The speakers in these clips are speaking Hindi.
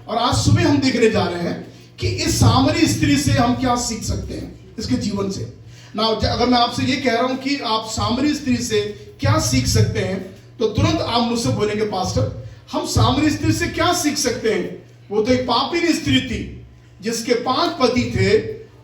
और आज सुबह हम देखने जा रहे हैं कि इस सामरी स्त्री से हम क्या सीख सकते हैं इसके जीवन से ना। अगर मैं आपसे ये कह रहा हूं कि आप सामरी स्त्री से क्या सीख सकते हैं, तो तुरंत आप मुझसे बोलेंगे पास्टर हम सामरी स्त्री से क्या सीख सकते हैं। वो तो एक पापिनी स्त्री थी जिसके 5 पति थे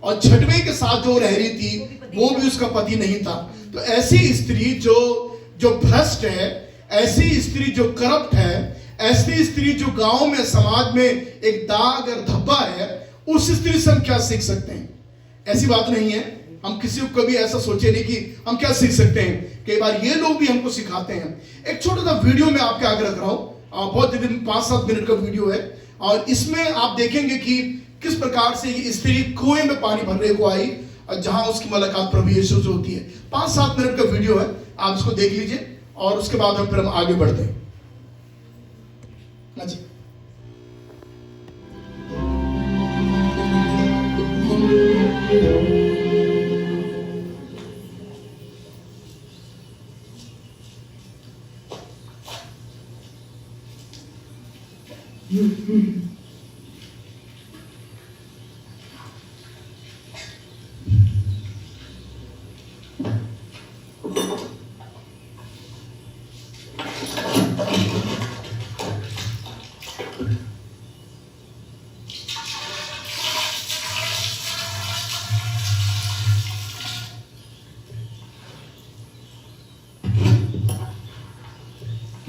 और 6वें के साथ जो रह रही थी वो भी उसका पति नहीं था। तो ऐसी स्त्री जो भ्रष्ट है, ऐसी स्त्री जो करप्ट है, ऐसी स्त्री जो गांव में समाज में एक दाग और धब्बा है, उस स्त्री से हम क्या सीख सकते हैं। ऐसी बात नहीं है, हम किसी को कभी ऐसा सोचे नहीं कि हम क्या सीख सकते हैं। कई बार ये लोग भी हमको सिखाते हैं। एक छोटा सा वीडियो में आपके आगे रख रहा हूं, बहुत 5-7 मिनट का वीडियो है और इसमें आप देखेंगे कि किस प्रकार से ये स्त्री कुएं में पानी भरने को आई और जहां उसकी मुलाकात प्रभु यीशु से होती है। 5-7 मिनट का वीडियो है, आप इसको देख लीजिए और उसके बाद हम फिर आगे बढ़ते हैं ना जी।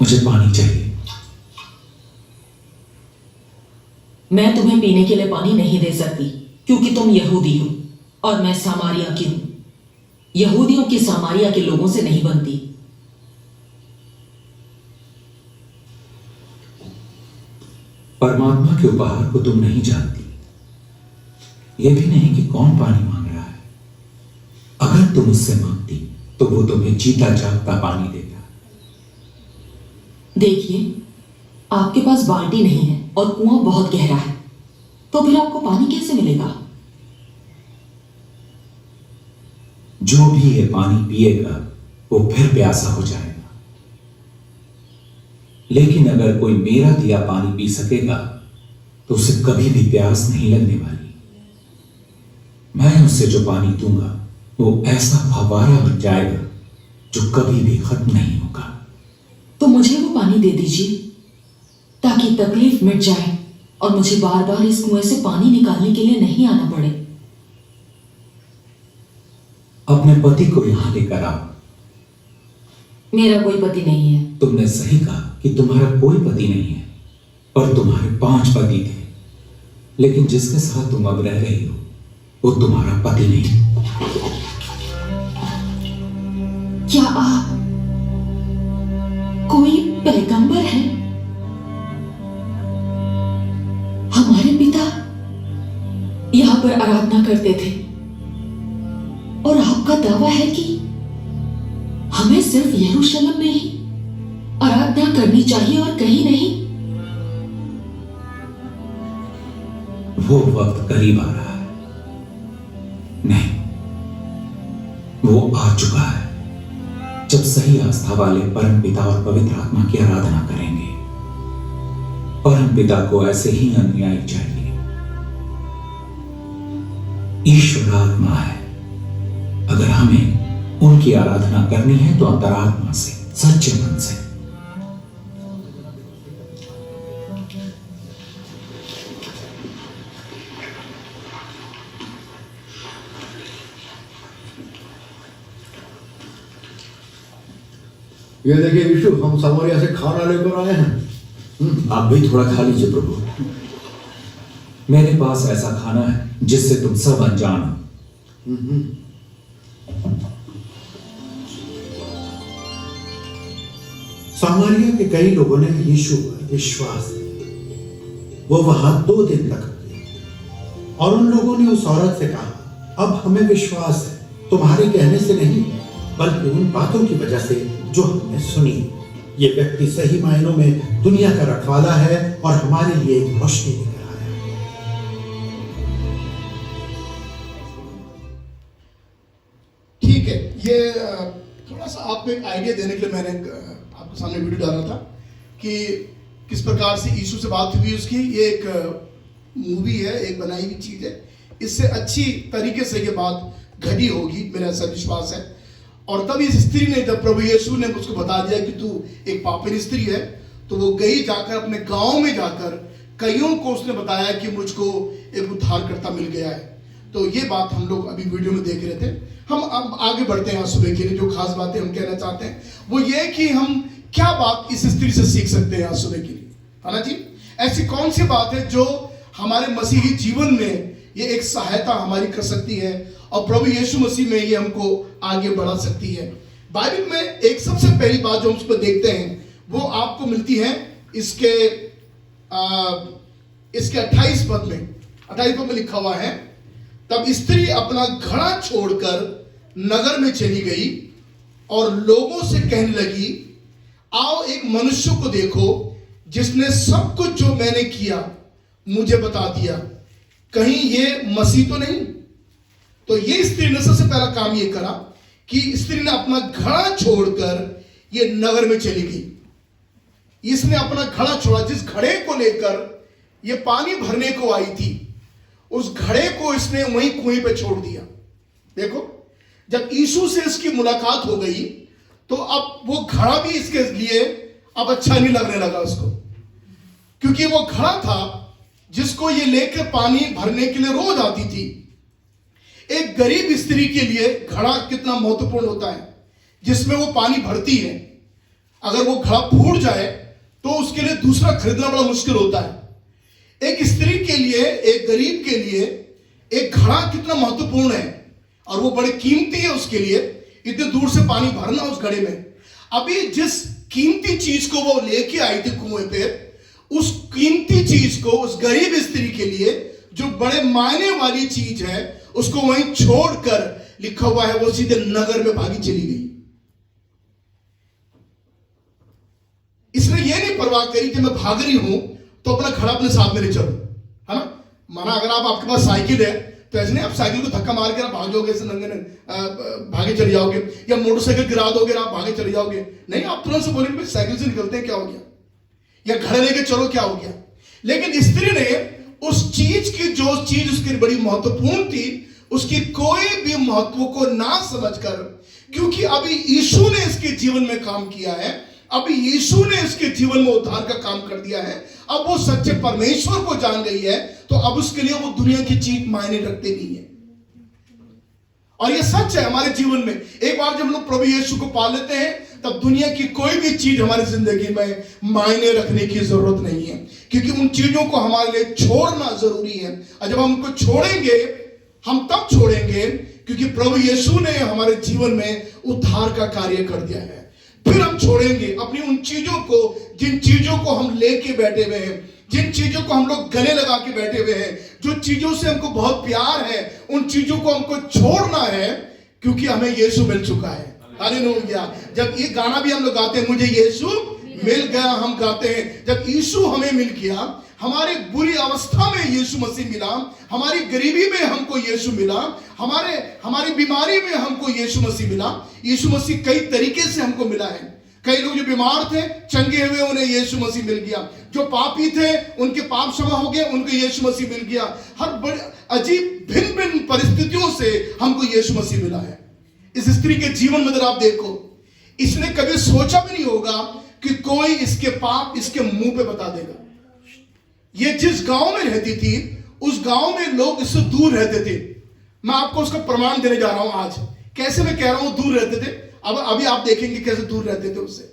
मुझे पानी चाहिए। मैं तुम्हें पीने के लिए पानी नहीं दे सकती क्योंकि तुम यहूदी हो और मैं सामारिया की हूं। यहूदियों की सामारिया के लोगों से नहीं बनती। परमात्मा के उपहार को तुम नहीं जानती, यह भी नहीं कि कौन पानी मांग रहा है। अगर तुम उससे मांगती तो वो तुम्हें जीता जागता पानी देगा। देखिए, आपके पास बाल्टी नहीं है और कुआं बहुत गहरा है, तो फिर आपको पानी कैसे मिलेगा? जो भी ये पानी पिएगा वो फिर प्यासा हो जाएगा, लेकिन अगर कोई मेरा दिया पानी पी सकेगा तो उसे कभी भी प्यास नहीं लगने वाली। मैं उससे जो पानी दूंगा वो ऐसा फव्वारा बन जाएगा जो कभी भी खत्म नहीं होगा। तो मुझे वो पानी दे दीजिए ताकि तकलीफ मिट जाए और मुझे बार बार इस कुएं से पानी निकालने के लिए नहीं आना पड़े। अपने पति को यहां लेकर आओ। मेरा कोई पति नहीं है। तुमने सही कहा कि तुम्हारा कोई पति नहीं है, पर तुम्हारे 5 पति थे, लेकिन जिसके साथ तुम अब रह रही हो वो तुम्हारा पति नहीं। क्या आप कोई पैगंबर है? हमारे पिता यहां पर आराधना करते थे और आपका दावा है कि हमें सिर्फ यरूशलेम में ही आराधना करनी चाहिए और कहीं नहीं। वो वक्त करीब आ रहा है। नहीं, वो आ चुका है जब सही आस्था वाले परम पिता और पवित्र आत्मा की आराधना करेंगे। परम पिता को ऐसे ही अनुयायी चाहिए। ईश्वर आत्मा है। अगर हमें उनकी आराधना करनी है तो अंतरात्मा से, सच्चे मन से। ये देखिए विशु, हम सामरिया से खाना लेकर आए हैं। आप भी थोड़ा खा लीजिए प्रभु। मेरे पास ऐसा खाना है जिससे तुम सब अनजान हो। सामरिया के कई लोगों ने यीशु पर विश्वास किया। वो वहां 2 दिन तक रुके और उन लोगों ने उस औरत से कहा, अब हमें विश्वास है तुम्हारे कहने से नहीं, बल्कि उन बातों की वजह से जो हमने सुनी। ये व्यक्ति सही मायनों में दुनिया का रखवाला है और हमारे लिए एक रोशनी लेकर आया है। ठीक है, ये थोड़ा सा आपको एक आइडिया देने के लिए मैंने आपके सामने वीडियो डाला था कि किस प्रकार से यीशु से बात हुई उसकी। ये एक मूवी है, एक बनाई हुई चीज है। इससे अच्छी तरीके से ये बात घटी होगी, मेरा ऐसा विश्वास है। और तब इस स्त्री ने, जब प्रभु यीशु ने उसको बता दिया कि तू एक पापिन स्त्री है, तो वो गई, जाकर अपने गांव में जाकर कईयों को उसने बताया कि मुझको एक उद्धारकर्ता मिल गया है। तो ये बात हम लोग अभी वीडियो में देख रहे थे। हम अब आगे बढ़ते हैं। आज सुबह के लिए जो खास बातें हम कहना चाहते हैं वो ये कि हम क्या बात इस स्त्री से सीख सकते हैं आज सुबह के लिए, है ना जी। ऐसी कौन सी बात है जो हमारे मसीही जीवन में ये एक सहायता हमारी कर सकती है और प्रभु यीशु मसीह में ये हमको आगे बढ़ा सकती है। बाइबल में एक सबसे पहली बात जो हम उसको देखते हैं वो आपको मिलती है इसके 28 पद में। 28 पद में लिखा हुआ है, तब स्त्री अपना घड़ा छोड़कर नगर में चली गई और लोगों से कहने लगी, आओ एक मनुष्य को देखो जिसने सब कुछ जो मैंने किया मुझे बता दिया, कहीं ये मसीह तो नहीं। तो ये स्त्री ने सबसे पहला काम ये करा कि स्त्री ने अपना घड़ा छोड़कर ये नगर में चली गई। इसने अपना घड़ा छोड़ा, जिस घड़े को लेकर ये पानी भरने को आई थी उस घड़े को इसने वहीं कुएं पे छोड़ दिया। देखो, जब यीशु से इसकी मुलाकात हो गई तो अब वो घड़ा भी इसके लिए अब अच्छा नहीं लगने लगा उसको, क्योंकि वो घड़ा था जिसको ये लेकर पानी भरने के लिए रोज आती थी। एक गरीब स्त्री के लिए घड़ा कितना महत्वपूर्ण होता है, जिसमें वो पानी भरती है। अगर वो घड़ा फूट जाए तो उसके लिए दूसरा खरीदना बड़ा मुश्किल होता है। एक स्त्री के लिए, एक गरीब के लिए एक घड़ा कितना महत्वपूर्ण है और वो बड़े कीमती है उसके लिए, इतने दूर से पानी भरना उस घड़े में। अभी जिस कीमती चीज को वो लेके आई थी कुएं पे, उस कीमती चीज को उस गरीब स्त्री के लिए जो बड़े मायने वाली चीज है उसको वहीं छोड़कर, लिखा हुआ है, वो सीधे नगर में भागी चली गई। इसने ये नहीं परवाह करी कि मैं भाग रही हूं तो अपना घड़ा अपने साथ में ले चलो, है ना। माना अगर आपके पास साइकिल है तो ऐसे नहीं आप साइकिल को धक्का मार के आप भागोगे, ऐसे नंगे भागे चले जाओगे, या मोटरसाइकिल गिरा दोगे आप भागे चले जाओगे। नहीं, आप तुरंत से बोलेंगे साइकिल से निकलते हैं, क्या हो गया, या घड़ा लेके चलो, क्या हो गया। लेकिन स्त्री ने उस चीज की, जो चीज उसकी बड़ी महत्वपूर्ण थी, उसकी कोई भी महत्व को ना समझकर, क्योंकि अभी यीशु ने इसके जीवन में काम किया है, अभी यीशु ने इसके जीवन में उद्धार का काम कर दिया है, अब वो सच्चे परमेश्वर को जान गई है, तो अब उसके लिए वो दुनिया की चीज मायने रखते नहीं है। और ये सच है हमारे जीवन में। एक बार जब हम लोग प्रभु यीशु को पा लेते हैं तब दुनिया की कोई भी चीज हमारी जिंदगी में मायने रखने की जरूरत नहीं है, क्योंकि उन चीजों को हमारे लिए छोड़ना जरूरी है। और जब हम उनको छोड़ेंगे, हम तब छोड़ेंगे क्योंकि प्रभु यीशु ने हमारे जीवन में उद्धार का कार्य कर दिया है। फिर हम छोड़ेंगे अपनी उन चीजों को, जिन चीजों को हम लेके बैठे हुए हैं, जिन चीजों को हम लोग गले लगा के बैठे हुए हैं, जो चीजों से हमको बहुत प्यार है, उन चीजों को हमको छोड़ना है, क्योंकि हमें यीशु मिल चुका है। हालेलुया। जब ये गाना भी हम लोग गाते हैं, मुझे यीशु मिल गया, हम गाते हैं, जब यीशु हमें मिल गया, हमारी बुरी अवस्था में यीशु मसीह मिला, हमारी गरीबी में हमको यीशु मिला, हमारी बीमारी में हमको यीशु मसीह मिला। यीशु मसीह कई तरीके से हमको मिला है। कई लोग जो बीमार थे, चंगे हुए, उन्हें यीशु मसीह मिल गया। जो पापी थे, उनके पाप क्षमा हो गए, उनको यीशु मसीह मिल गया। हर बड़े अजीब भिन्न भिन्न परिस्थितियों से हमको यीशु मसीह मिला है। इस स्त्री के जीवन में अगर आप देखो, इसने कभी सोचा भी नहीं होगा कि कोई इसके पाप इसके मुंह पे बता देगा। ये जिस गांव में रहती थी, उस गांव में लोग इससे दूर रहते थे। मैं आपको उसका प्रमाण देने जा रहा हूं आज। कैसे मैं कह रहा हूं दूर रहते थे, अब अभी आप देखेंगे कैसे दूर रहते थे उससे।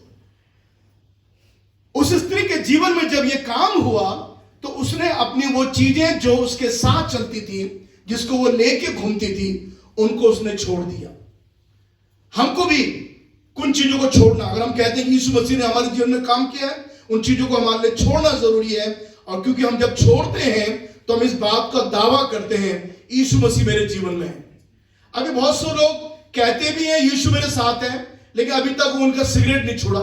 उस स्त्री के जीवन में जब ये काम हुआ तो उसने अपनी वो चीजें जो उसके साथ चलती थी, जिसको वो लेके घूमती थी, उनको उसने छोड़ दिया। हमको भी कुछ चीजों को छोड़ना, अगर हम कहते हैं कि यीशु मसीह ने हमारे जीवन में काम किया है, उन चीजों को हमारे लिए छोड़ना जरूरी है। और क्योंकि हम जब छोड़ते हैं तो हम इस बात का दावा करते हैं, यीशु मसीह मेरे जीवन में है। अभी बहुत से लोग कहते भी हैं यीशु मेरे साथ है, लेकिन अभी तक वो उनका सिगरेट नहीं छोड़ा।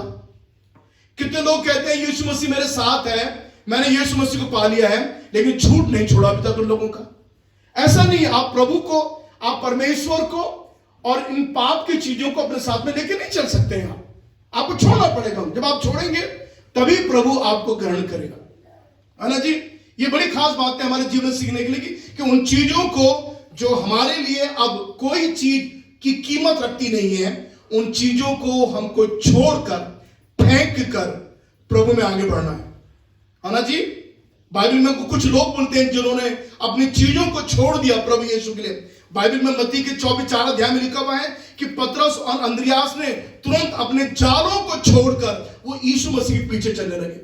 कितने लोग कहते हैं यीशु मसीह मेरे साथ है, मैंने यीशु मसीह को पा लिया है, लेकिन झूठ नहीं छोड़ा अभी तक उन लोगों का। ऐसा नहीं, आप प्रभु को, आप परमेश्वर को और इन पाप की चीजों को अपने साथ में लेके नहीं चल सकते हैं। आपको छोड़ना पड़ेगा। जब आप छोड़ेंगे तभी प्रभु आपको ग्रहण करेगा, है ना जी। ये बड़ी खास बात है हमारे जीवन सीखने के लिए कि उन चीजों को जो हमारे लिए अब कोई चीज की कीमत रखती नहीं है, उन चीजों को हमको छोड़कर फेंक कर प्रभु में आगे बढ़ना है ना जी। बाइबल में कुछ लोग बोलते हैं जिन्होंने अपनी चीजों को छोड़ दिया प्रभु यीशु के लिए। बाइबल में मत्ती के 24 अध्याय में लिखा हुआ है कि पतरस और अंद्रियास ने तुरंत अपने जालों को छोड़कर वो यीशु मसीह के पीछे चलने लगे।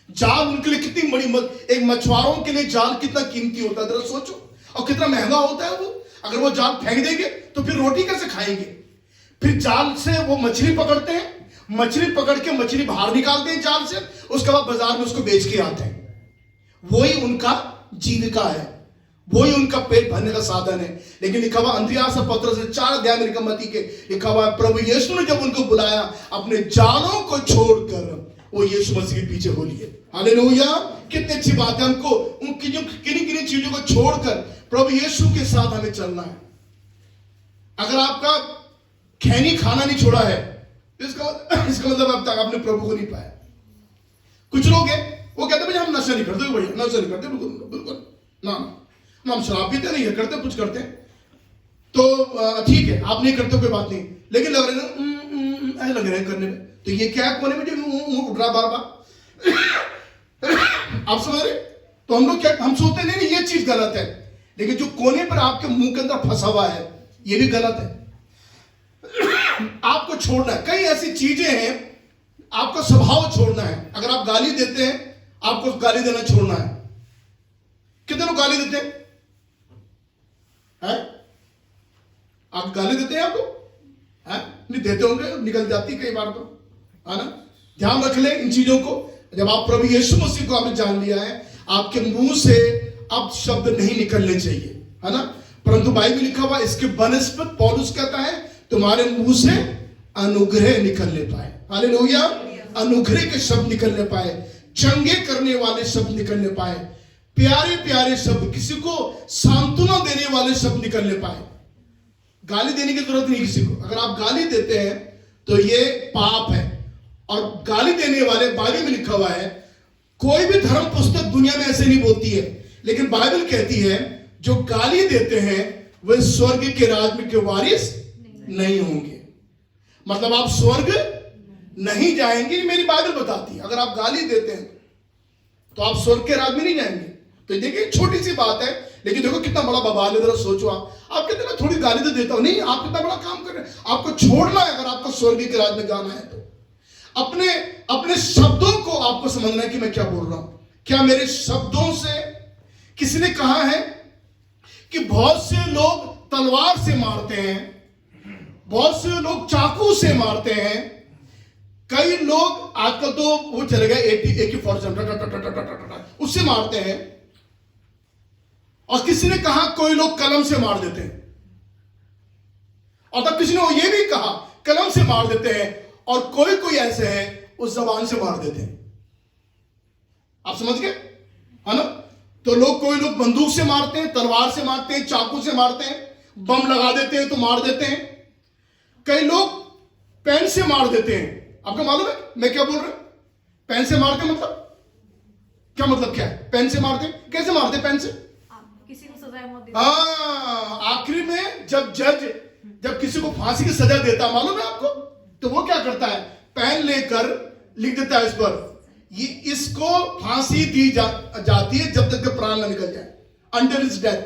जाल उनके लिए कितनी बड़ी एक मछुआरों के लिए जाल कितना कीमती होता है, जरा सोचो, और कितना महंगा होता है वो। अगर वो जाल फेंक देंगे तो फिर रोटी कैसे खाएंगे। फिर जाल से वो मछली पकड़ते हैं, मछली पकड़ के मछली बाहर निकालते हैं जाल से, उसके बाद बाजार में उसको बेच के आते हैं। वही उनका जीविका है, वही उनका पेट भरने का साधन है। लेकिन लिखा हुआ अंद्रियास और पतरस ने 4 अध्याय में मत्ती के लिखा हुआ है, प्रभु यीशु ने जब उनको बुलाया अपने जालों को छोड़कर वो यीशु मसीह के पीछे हो लिए। हालेलुया, कितनी अच्छी बात है। हमको उनकी जो किन्हीं चीजों को छोड़कर प्रभु यीशु के साथ हमें चलना है। अगर आपका खैनी खाना नहीं छोड़ा है तो इसका मतलब अब तक आपने प्रभु को नहीं पाया। कुछ लोग हैं वो कहते हैं हम नशा नहीं करते, भैया नशा नहीं करते, बिल्कुल ना हम शराब पीते नहीं है, करते कुछ करते हैं तो ठीक है, आप नहीं करते कोई बात नहीं, लेकिन लग रहे हैं ऐसे लग रहे हैं करने में, तो ये क्या है कोने में जो मुंह उठ रहा बार बार आप समझ रहे। तो हम लोग क्या हम सोचते नहीं ये चीज गलत है, लेकिन जो कोने पर आपके मुंह के अंदर फंसा हुआ है ये भी गलत है। आपको छोड़ना है। कई ऐसी चीजें हैं आपका स्वभाव छोड़ना है। अगर आप गाली देते हैं आपको गाली देना छोड़ना है। कितने लोग गाली देते हैं? आप गाली देते हैं आपको? नहीं देते होंगे, निकल जाती कई बार तो, है ना। ध्यान रख ले इन चीजों को। जब आप प्रभु यीशु मसीह को आपने जान लिया है, आपके मुंह से अब शब्द नहीं निकलने चाहिए, है ना। परंतु बाइबल लिखा हुआ इसके बनस्पत पौलुस कहता है तुम्हारे मुंह से अनुग्रह निकलने पाए। हालेलुया, अनुग्रह के शब्द निकलने पाए, चंगे करने वाले शब्द निकलने पाए, प्यारे प्यारे शब्द, किसी को सांत्वना देने वाले शब्द निकलने पाए। गाली देने की जरूरत नहीं किसी को। अगर आप गाली देते हैं तो ये पाप है। और गाली देने वाले बाइबल में लिखा हुआ है, कोई भी धर्म पुस्तक दुनिया में ऐसे नहीं बोलती है, लेकिन बाइबल कहती है जो गाली देते हैं वे स्वर्ग के राज्य के वारिस नहीं होंगे। मतलब आप स्वर्ग नहीं जाएंगे, मेरी बाइबल बताती है। अगर आप गाली देते हैं तो आप स्वर्ग के राज्य में नहीं जाएंगे। तो देखिए छोटी सी बात है, लेकिन देखो कितना बड़ा बवाल है। जरा सोचो, आप कहते हैं थोड़ी गाली तो देता हूं, नहीं आप कितना बड़ा काम कर रहे हैं। आपको छोड़ना है। अगर आपको स्वर्ग के राज्य में जाना है तो अपने शब्दों को आपको समझना है कि मैं क्या बोल रहा हूं। क्या मेरे शब्दों से, किसी ने कहा है कि बहुत से लोग तलवार से मारते हैं, बहुत से लोग चाकू से मारते हैं, कई लोग आजकल तो वो चले गए AK-47 उससे मारते हैं, और किसी ने कहा कोई लोग कलम से मार देते हैं, और तब किसी ने ये भी कहा कलम से मार देते हैं, और कोई ऐसे हैं उस जबान से मार देते हैं। आप समझ गए, है ना। तो कोई लोग बंदूक से मारते हैं, तलवार से मारते हैं, चाकू से मारते हैं, बम लगा देते हैं तो मार देते हैं। कई लोग पेन से मार देते हैं। आपको मालूम है मैं क्या बोल रहा हूं? पेन से मारते मतलब क्या, मतलब क्या है? पेन से मारते, कैसे मारते पेन से? किसी को सजा मौत आखिरी में जब जज किसी को फांसी की सजा देता, मालूम है आपको, तो वो क्या करता है, पेन लेकर लिख देता है इस पर, ये इसको फांसी दी जाती है जब तक प्राण न निकल जाए, until his death,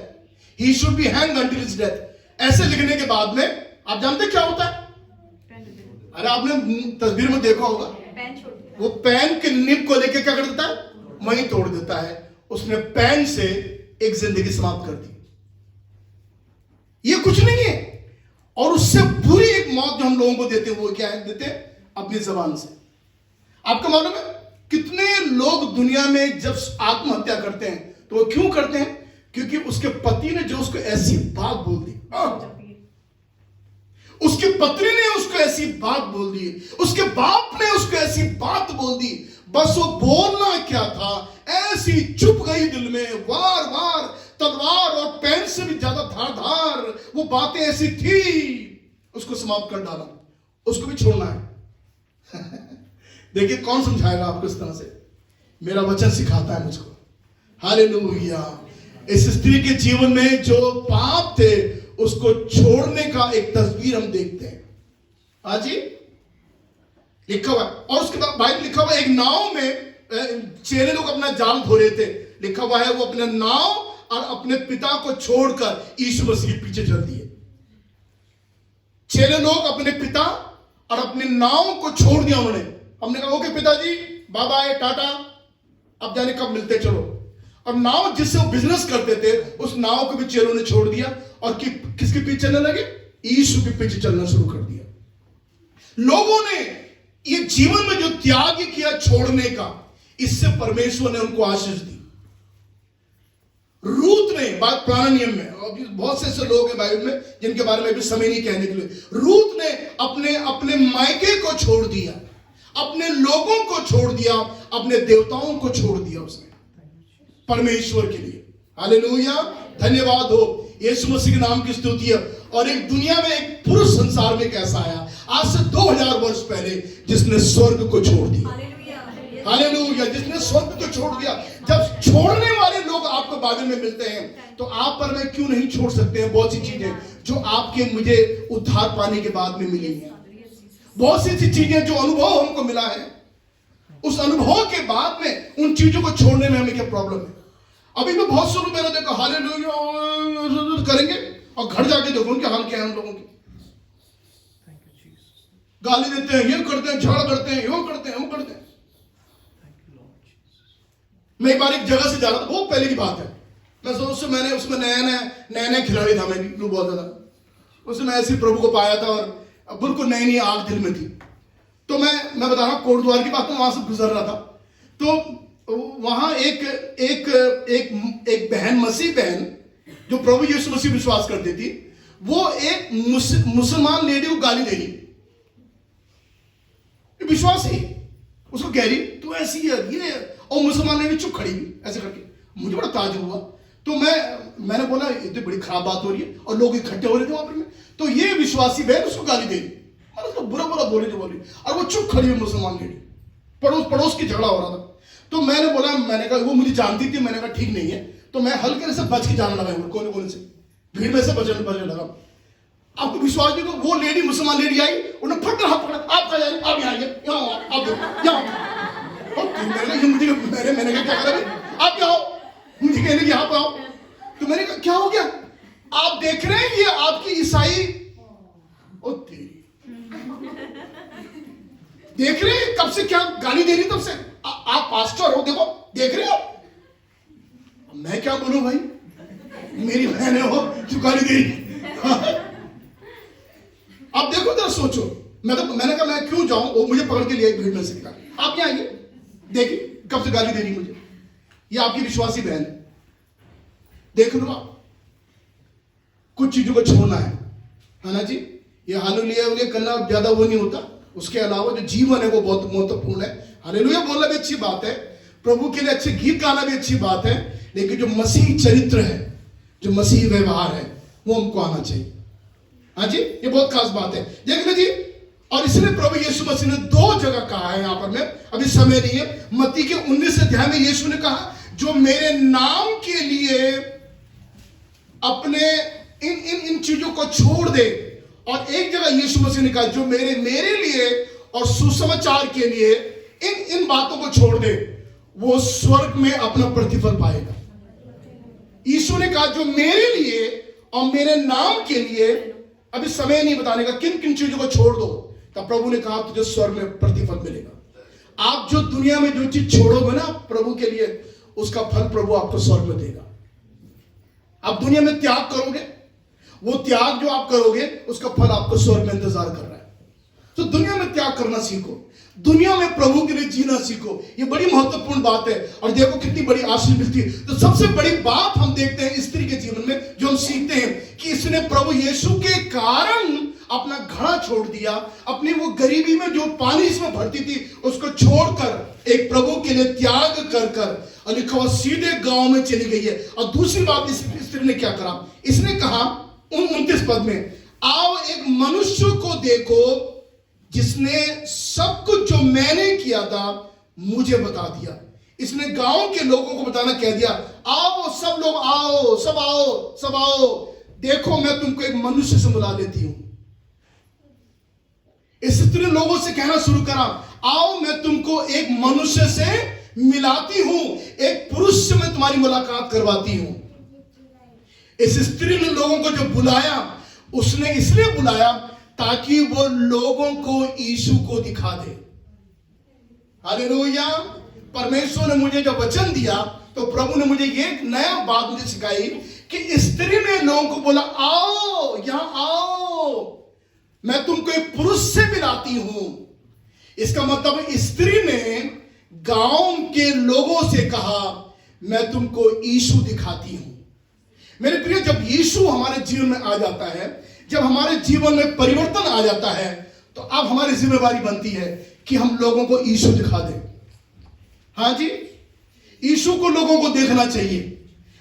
he should be hanged until his death. ऐसे लिखने के बाद में आप जानते क्या होता है? अरे आपने तस्वीर में देखा होगा, वो पेन के निब को लेकर क्या कर देता है, वहीं तोड़ देता है। उसने पेन से एक जिंदगी समाप्त कर दी। ये कुछ नहीं है। और उससे बुरी एक मौत जो हम लोगों को देते हैं वो क्या है, देते हैं अपनी जबान से। आपको मालूम है कितने लोग दुनिया में जब आत्महत्या करते हैं तो वो क्यों करते हैं? क्योंकि उसके पति ने जो उसको ऐसी बात बोल दी, उसकी पत्नी ने उसको ऐसी बात बोल दी, उसके बाप ने उसको ऐसी बात बोल दी, बस वो बोलना क्या था, ऐसी चुप गई दिल में, वार वार तलवार और पेन से भी ज्यादा धारदार वो बातें ऐसी थी, उसको समाप्त कर डाला। उसको भी छोड़ना है। देखिए कौन समझाएगा आपको इस तरह से? मेरा वचन सिखाता है मुझको। हालेलुया। इस स्त्री के जीवन में जो पाप थे उसको छोड़ने का एक तस्वीर हम देखते हैं। हाँ जी, लिखा हुआ है। और उसके बाद बाइबल लिखा हुआ है, एक नाव में चेले लोग अपना जाल धो रहे थे। लिखा हुआ है वो अपने नाव और अपने पिता को छोड़कर यीशु मसीह के पीछे चल दिए। चेले लोग अपने पिता और अपने नाव को छोड़ दिया उन्होंने। हमने कहा ओके पिताजी, बाय बाय, टाटा, अब जाने कब मिलते, चलो। और नाव जिससे वो बिजनेस करते थे उस नाव को भी चेलों ने छोड़ दिया और किसके पीछे चलने लगे? यीशु के पीछे चलना शुरू कर दिया। लोगों ने ये जीवन में जो त्याग किया छोड़ने का, इससे परमेश्वर ने उनको आशीष दी। रूत ने, बात पुराने नियम में, बहुत से ऐसे लोग हैं बाइबल में जिनके बारे में भी समय नहीं कहने के लिए। रूत ने अपने मायके को छोड़ दिया, अपने लोगों को छोड़ दिया, अपने देवताओं को छोड़ दिया उसने परमेश्वर के लिए। हालेलुया, धन्यवाद हो यीशु मसीह के नाम की स्तुति है। और एक दुनिया में एक पुरुष संसार में कैसा आया आज से 2000 वर्ष पहले, जिसने स्वर्ग को छोड़ दिया। हालेलुया, जिसने स्वर्ग को छोड़ दिया। जब छोड़ने वाले लोग आपको बाइबल में मिलते हैं तो आप पर मैं क्यों नहीं छोड़ सकते हैं बहुत सी चीजें जो आपके मुझे उद्धार पाने के बाद में मिली हैं। बहुत सी ऐसी चीजें जो अनुभव हमको मिला है, उस अनुभव के बाद में उन चीजों को छोड़ने में हमें क्या प्रॉब्लम है? अभी मैं बहुत शुरू मैंने देखा हालेलुया करेंगे और घर जाके देखो उनके हाल क्या है। उन लोगों की गाली देते हैं, ये करते हैं, झगड़ा करते हैं, यो करते हैं, वो करते हैं। मैं एक बार एक जगह से जा रहा था, बहुत पहले की बात है। मैं उससे मैंने उसमें नया खिलाड़ी था, मैं बहुत ज्यादा उससे मैं ऐसे प्रभु को पाया था और बिल्कुल नई आग दिल में थी। तो मैं बता रहा हूँ कोटद्वार की बात, वहां से गुजर रहा था। तो वहां एक बहन, मसीह बहन जो प्रभु यीशु मसीह विश्वास करती थी, वो एक मुसलमान लेडी को गाली दे रही, विश्वास ही उसको कह रही तू ऐसी है ये, और मुसलमान लेडी चुप खड़ी हुई ऐसे करके। मुझे बड़ा ताज्जुब हुआ। तो मैंने बोला ये तो बड़ी खराब बात हो रही है, और लोग इकट्ठे हो रहे थे वहां पर। तो ये विश्वासी बहन उसको गाली दे रही, और उसको बुरा बोली, और वो चुप खड़ी हुई मुसलमान लेडी। पड़ोस की झगड़ा हो रहा था। तो मैंने कहा वो मुझे जानती थी, मैंने कहा ठीक नहीं है। तो मैं हल्के से बच के जाने लगा, कोने से भीड़ में से बचने लगा। आपको विश्वास नहीं, तो वो लेडी, मुसलमान लेडी आई, उन्हें फट हाथ पकड़ा, आप कहा जाए, आप यहाँ आइए, मैंने कहा क्या करें, आप यहाँ आओ, मुझे कहने यहाँ पे आओ। तो मैंने कहा क्या हो गया? आप देख रहे हैं ये आपकी ईसाई, ओ तेरी, देख रहे हैं कब से क्या गाली दे रही, तब से आप पास्टर हो, देखो देख रहे हो। मैं क्या बोलूं भाई, मेरी बहन हो जो गाली दे रही। आप देखो जरा सोचो। मैंने कहा मैं क्यों जाऊं, वो मुझे पकड़ के लिए भीड़ में से निकाल, आप क्या आइए, देखिए कब से गाली दे रही मुझे। ये आपकी विश्वासी बहन है, देख लो आप। कुछ चीजों को छोड़ना है ना जी। ये हालेलुया करना ज्यादा वो नहीं होता, उसके अलावा जो जीवन है वो बहुत महत्वपूर्ण है। हालेलुया बोलना भी अच्छी बात है, प्रभु के लिए अच्छे गीत गाना भी अच्छी बात है, लेकिन जो मसीह चरित्र है, जो मसीह व्यवहार है, वो हमको आना चाहिए। हाँ जी, ये बहुत खास बात है। देख लो जी। और इसलिए प्रभु यीशु मसीह ने 2 जगह कहा है, यहां पर मैं अभी समय नहीं है। मत्ती के 19 अध्याय में यीशु ने कहा जो मेरे नाम के लिए अपने इन चीजों को छोड़ दे, और एक जगह यीशु मसीह ने कहा जो मेरे लिए और सुसमाचार के लिए इन बातों को छोड़ दे, वो स्वर्ग में अपना प्रतिफल पाएगा। यीशु ने कहा जो मेरे लिए और मेरे नाम के लिए, अभी समय नहीं बताने का किन किन चीजों को छोड़ दो, तब प्रभु ने कहा तुझे स्वर्ग में प्रतिफल मिलेगा। आप जो दुनिया में जो चीज छोड़ोगे ना प्रभु के लिए, उसका फल प्रभु आपको स्वर्ग में देगा। आप दुनिया में त्याग करोगे, वो त्याग जो आप करोगे उसका फल आपको स्वर्ग में इंतजार कर रहा है। तो दुनिया में त्याग करना सीखो, दुनिया में प्रभु के लिए जीना सीखो। ये बड़ी महत्वपूर्ण बात है। और देखो कितनी बड़ी आशीष मिलती है। तो सबसे बड़ी बात हम देखते हैं स्त्री के जीवन में, जो हम सीखते हैं कि इसने प्रभु यीशु के कारण अपना घड़ा छोड़ दिया, अपनी वो गरीबी में जो पानी इसमें भरती थी उसको छोड़कर एक प्रभु के लिए त्याग कर और लिखा हुआ सीधे गांव में चली गई है। और दूसरी बात इस स्त्री ने क्या करा, इसने कहा 29 पद में, आओ एक मनुष्य को देखो जिसने सब कुछ जो मैंने किया था मुझे बता दिया। इसने गांव के लोगों को बताना कह दिया, आओ सब लोग आओ, सब आओ, सब आओ, देखो मैं तुमको एक मनुष्य से मिला लेती हूं। इस स्त्री ने लोगों से कहना शुरू करा, आओ मैं तुमको एक मनुष्य से मिलाती हूं, एक पुरुष से मैं तुम्हारी मुलाकात करवाती हूं। इस स्त्री ने लोगों को जो बुलाया, उसने इसलिए बुलाया ताकि वो लोगों को यीशु को दिखा दे। हालेलुया। परमेश्वर ने मुझे जो वचन दिया, तो प्रभु ने मुझे ये एक नया बात मुझे सिखाई कि स्त्री ने लोगों को बोला, आओ यहां आओ, मैं तुमको एक पुरुष से मिलाती हूं। इसका मतलब स्त्री ने गांव के लोगों से कहा, मैं तुमको यीशु दिखाती हूं। मेरे प्रिय, जब यीशु हमारे जीवन में आ जाता है, जब हमारे जीवन में परिवर्तन आ जाता है, तो अब हमारी जिम्मेवारी बनती है कि हम लोगों को यीशु दिखा दें। हाँ जी, यीशु को लोगों को देखना चाहिए,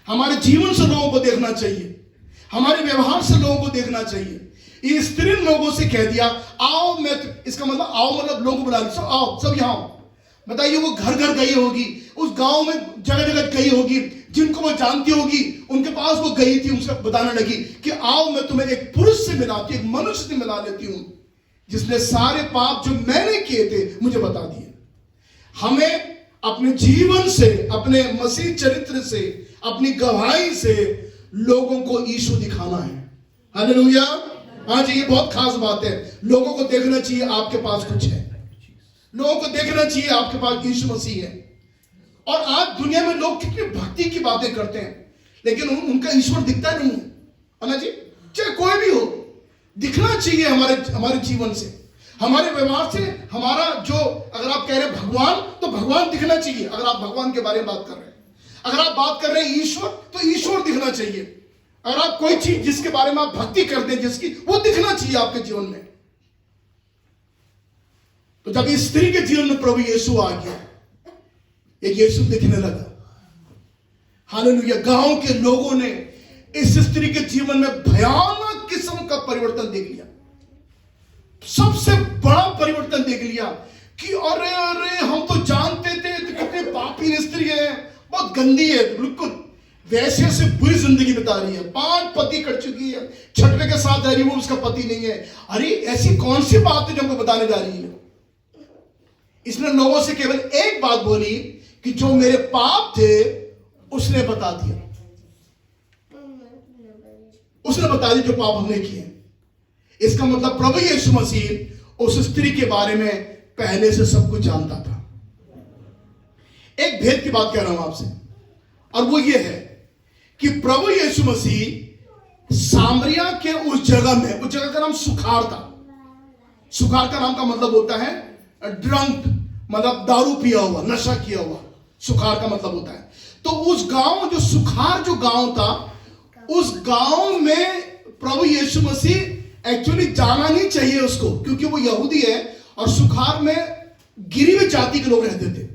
हमारे जीवन से लोगों को देखना चाहिए, हमारे व्यवहार से लोगों को देखना चाहिए। ये स्त्री ने लोगों से कह दिया, आओ मैं, इसका मतलब आओ मतलब लोगों को बुला लिया, आओ सब यहाँ आओ। बताइए, वो घर घर गई होगी, उस गांव में जगह जगह गई होगी, जिनको वो जानती होगी उनके पास वो गई थी, उनसे बताने लगी कि आओ मैं तुम्हें एक पुरुष से मिलाती हूं, एक मनुष्य से मिला लेती हूं, जिसने सारे पाप जो मैंने किए थे मुझे बता दिए। हमें अपने जीवन से, अपने मसीह चरित्र से, अपनी गवाही से लोगों को यीशु दिखाना है। हालेलुया। हाँ जी, ये बहुत खास बात है। लोगों को देखना चाहिए आपके पास कुछ है, लोगों को देखना चाहिए आपके पास यीशु मसीह है। और आज दुनिया में लोग कितनी भक्ति की बातें करते हैं, लेकिन उनका ईश्वर दिखता नहीं है ना जी। चाहे कोई भी हो, दिखना चाहिए हमारे जीवन से, हमारे व्यवहार से। हमारा जो, अगर आप कह रहे हैं भगवान, तो भगवान दिखना चाहिए। अगर आप भगवान के बारे में बात कर रहे हैं, अगर आप बात कर रहे हैं ईश्वर, तो ईश्वर दिखना चाहिए। अगर आप कोई चीज जिसके बारे में आप भक्ति करते हैं, जिसकी, वो दिखना चाहिए आपके जीवन में। तो जब इस स्त्री के जीवन में प्रभु यीशु आ गया, एक यीशु दिखने लगा। हालेलुया। गांव के लोगों ने इस स्त्री के जीवन में भयानक किस्म का परिवर्तन देख लिया, सबसे बड़ा परिवर्तन देख लिया कि अरे अरे, हम तो जानते थे कितने पापी स्त्री है, बहुत गंदी है, बिल्कुल वैसे से बुरी जिंदगी बिता रही है, 5 पति कर चुकी है, 6वें के साथ रह रही है, वो उसका पति नहीं है। अरे ऐसी कौन सी बात है जो हमको बताने जा रही है। इसने लोगों से केवल एक बात बोली कि जो मेरे पाप थे उसने बता दिया, उसने बता दिया जो पाप हमने किए। इसका मतलब प्रभु यीशु मसीह उस स्त्री के बारे में पहले से सब कुछ जानता था। एक भेद की बात कह रहा हूं आपसे, और वो ये है कि प्रभु यीशु मसीह सामरिया के उस जगह में, उस जगह का नाम सुखार था। सुखार का नाम का मतलब होता है ड्रंक, मतलब दारू पिया हुआ, नशा किया हुआ, सुखार का मतलब होता है। तो उस गांव, जो सुखार जो गांव था, उस गांव में प्रभु यीशु मसीह एक्चुअली जाना नहीं चाहिए उसको, क्योंकि वो यहूदी है और सुखार में गिरी हुई जाति के लोग रहते थे,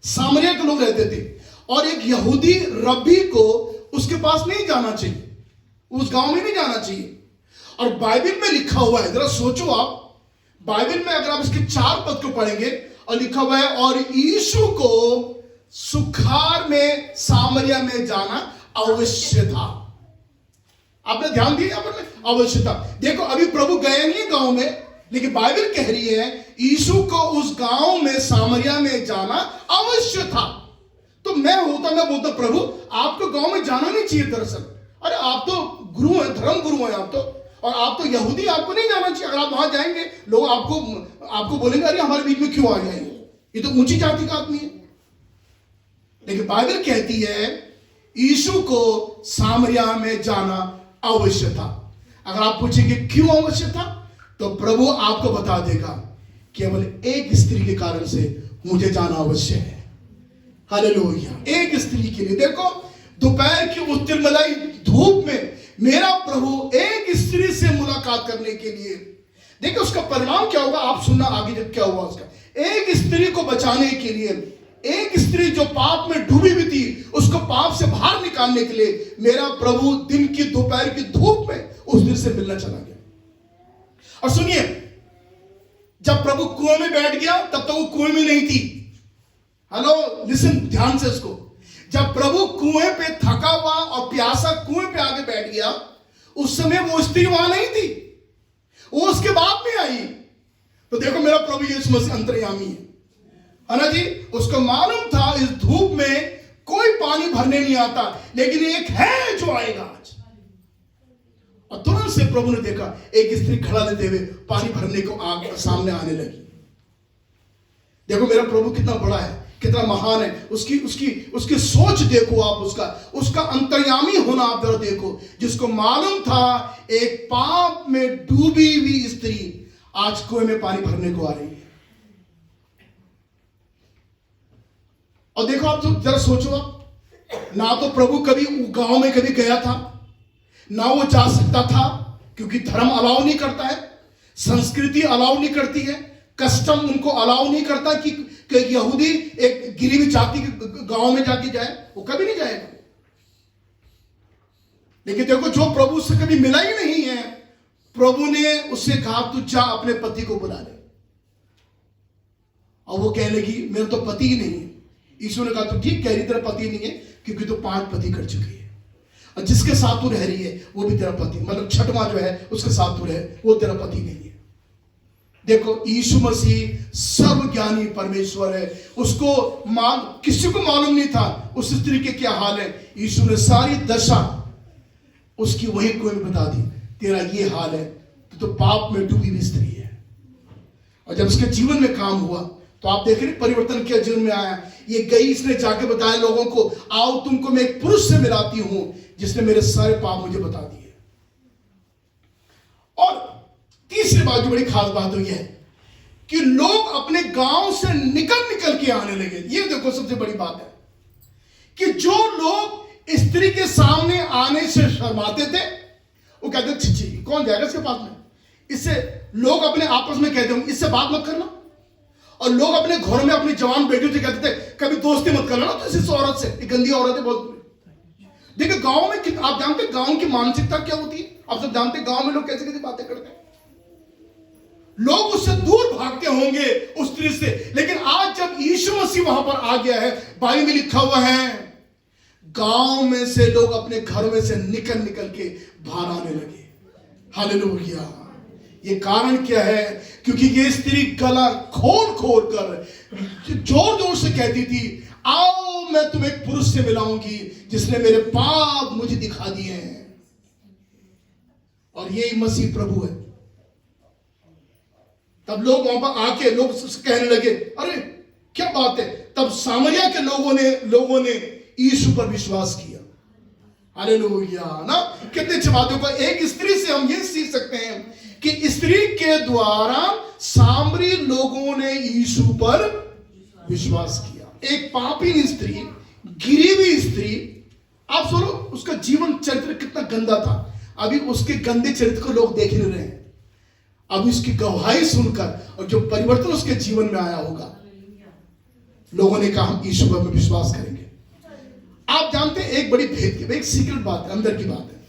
सामरिया के लोग रहते थे, और एक यहूदी रब्बी को उसके पास नहीं जाना चाहिए, उस गांव में नहीं जाना चाहिए। और बाइबल में लिखा हुआ है, जरा सोचो आप, बाइबल में अगर आप इसके 4 पद को पढ़ेंगे और लिखा हुआ है, और यीशु को सुखार में, सामरिया में जाना अवश्य था। आपने ध्यान दिया, अवश्य था। देखो, अभी प्रभु गए नहीं गांव में, लेकिन बाइबल कह रही है यीशु को उस गांव में, सामरिया में जाना अवश्य था। तो मैं बोलता प्रभु, आपको गांव में जाना नहीं चाहिए दरअसल। अरे आप तो गुरु हैं, धर्म गुरु हैं आप तो, और आप तो यहूदी, आपको नहीं जाना चाहिए। अगर आप वहां जाएंगे, लोग आपको बोलेंगे, अरे हमारे बीच में क्यों आ गए, ये तो ऊंची जाति का आदमी है। लेकिन बाइबल कहती है यीशु को सामरिया में जाना अवश्य था। अगर आप पूछेंगे क्यों अवश्य था, तो प्रभु आपको बता देगा, केवल एक स्त्री के कारण से मुझे जाना अवश्य है। हालेलुया। एक स्त्री के लिए, देखो दोपहर की उस तिलमिलाई धूप में मेरा प्रभु एक स्त्री से मुलाकात करने के लिए, देखो उसका परिणाम क्या होगा, आप सुनना आगे जब क्या हुआ उसका। एक स्त्री को बचाने के लिए, एक स्त्री जो पाप में डूबी हुई थी, उसको पाप से बाहर निकालने के लिए मेरा प्रभु दिन की, दोपहर की धूप में उस दिन से मिलना चला गया। और सुनिए, जब प्रभु कुएं में बैठ गया तब तो वो कुएं में नहीं थी। हेलो, लिसन ध्यान से इसको। जब प्रभु कुएं पे थका हुआ और प्यासा कुएं पे आके बैठ गया, उस समय वो स्त्री वहां नहीं थी, वो उसके बाद में आई। तो देखो मेरा प्रभु यीशु मसीह अंतर्यामी है ना जी। उसको मालूम था इस धूप में कोई पानी भरने नहीं आता, लेकिन एक है जो आएगा आज। और तुरंत से प्रभु ने देखा एक स्त्री खड़ा लेते हुए पानी भरने को सामने आने लगी। देखो मेरा प्रभु कितना बड़ा है, कितना महान है। उसकी सोच देखो आप, उसका अंतर्यामी होना आप जरा देखो। जिसको मालूम था एक पाप में डूबी हुई स्त्री आज कुएं में पानी भरने को आ रही है। और देखो आप तो जरा सोचो, आप ना तो प्रभु कभी गांव में कभी गया था, ना वो जा सकता था, क्योंकि धर्म अलाउ नहीं करता है, संस्कृति अलाउ नहीं करती है, कस्टम उनको अलाउ नहीं करता कि यहूदी एक गिरी हुई जाति के गांव में जाके जाए, वो कभी नहीं जाएगा। लेकिन देखो जो प्रभु से कभी मिला ही नहीं है, प्रभु ने उससे कहा तू जा अपने पति को बुला ले। और वो कहने लगी मेरा तो पति ही नहीं है। यीशु ने कहा तो ठीक कह रही, तेरा पति नहीं है क्योंकि तू 5 पति कर चुकी है, और जिसके साथ तू रह रही है वो भी तेरा पति, मतलब छठवां जो है उसके साथ तू रहे वो तेरा पति नहीं है। देखो यीशु मसीह सर्वज्ञानी परमेश्वर है, उसको किसी को मालूम नहीं था उस स्त्री के क्या हाल है। यीशु ने सारी दशा उसकी वही कुएं में बता दी, तेरा ये हाल है, तो पाप में डूबी हुई स्त्री है। और जब उसके जीवन में काम हुआ तो आप देख रहे परिवर्तन क्या जीवन में आया। ये गई, इसने जाके बताया लोगों को, आओ तुमको मैं एक पुरुष से मिलाती हूं जिसने मेरे सारे पाप मुझे बता दिए। और तीसरी बात जो बड़ी खास बात हुई है कि लोग अपने गांव से निकल के आने लगे। ये देखो सबसे बड़ी बात है कि जो लोग स्त्री के सामने आने से शर्माते थे, वो कहते छी कौन जाएगा इसके पास में, इससे लोग अपने आपस में कहते होंगे इससे बात मत करना। और लोग अपने घरों में अपनी जवान बेटियों से कहते थे कभी दोस्ती मत करना तो इस औरत से, एक गंदी औरत है बहुत। देखिए गांव में आप जानते हैं गांव की मानसिकता क्या होती है, आप सब जानते हैं गांव में लोग कैसे कैसे बातें करते हैं, लोग उससे दूर भागते होंगे उस स्त्री से। लेकिन आज जब यीशु मसीह वहां पर आ गया है, बाइबल में लिखा हुआ है गांव में से लोग अपने घरों में से निकल के बाहर आने लगे। हालेलुया। ये कारण क्या है? क्योंकि ये स्त्री गला खोल कर जोर से कहती थी आओ मैं तुम्हें एक पुरुष से मिलाऊंगी जिसने मेरे पाप मुझे दिखा दिए हैं। और यही मसीह प्रभु है। तब लोग वहां पर आके लोग कहने लगे अरे क्या बात है। तब सामरिया के लोगों ने यीशु पर विश्वास किया। हालेलुया ना। कितने अच्छी बातों का एक स्त्री से हम ये सीख सकते हैं कि स्त्री के द्वारा सामरी लोगों ने यीशु पर विश्वास किया। एक पापी स्त्री, गिरी हुई स्त्री, आप सुनो उसका जीवन चरित्र कितना गंदा था। अभी उसके गंदे चरित्र को लोग देख नहीं रहे हैं। अब उसकी गवाही सुनकर और जो परिवर्तन उसके जीवन में आया होगा, लोगों ने कहा हम यीशु पर विश्वास करेंगे। आप जानते हैं एक बड़ी भेद की, एक सीक्रेट बात है, अंदर की बात है,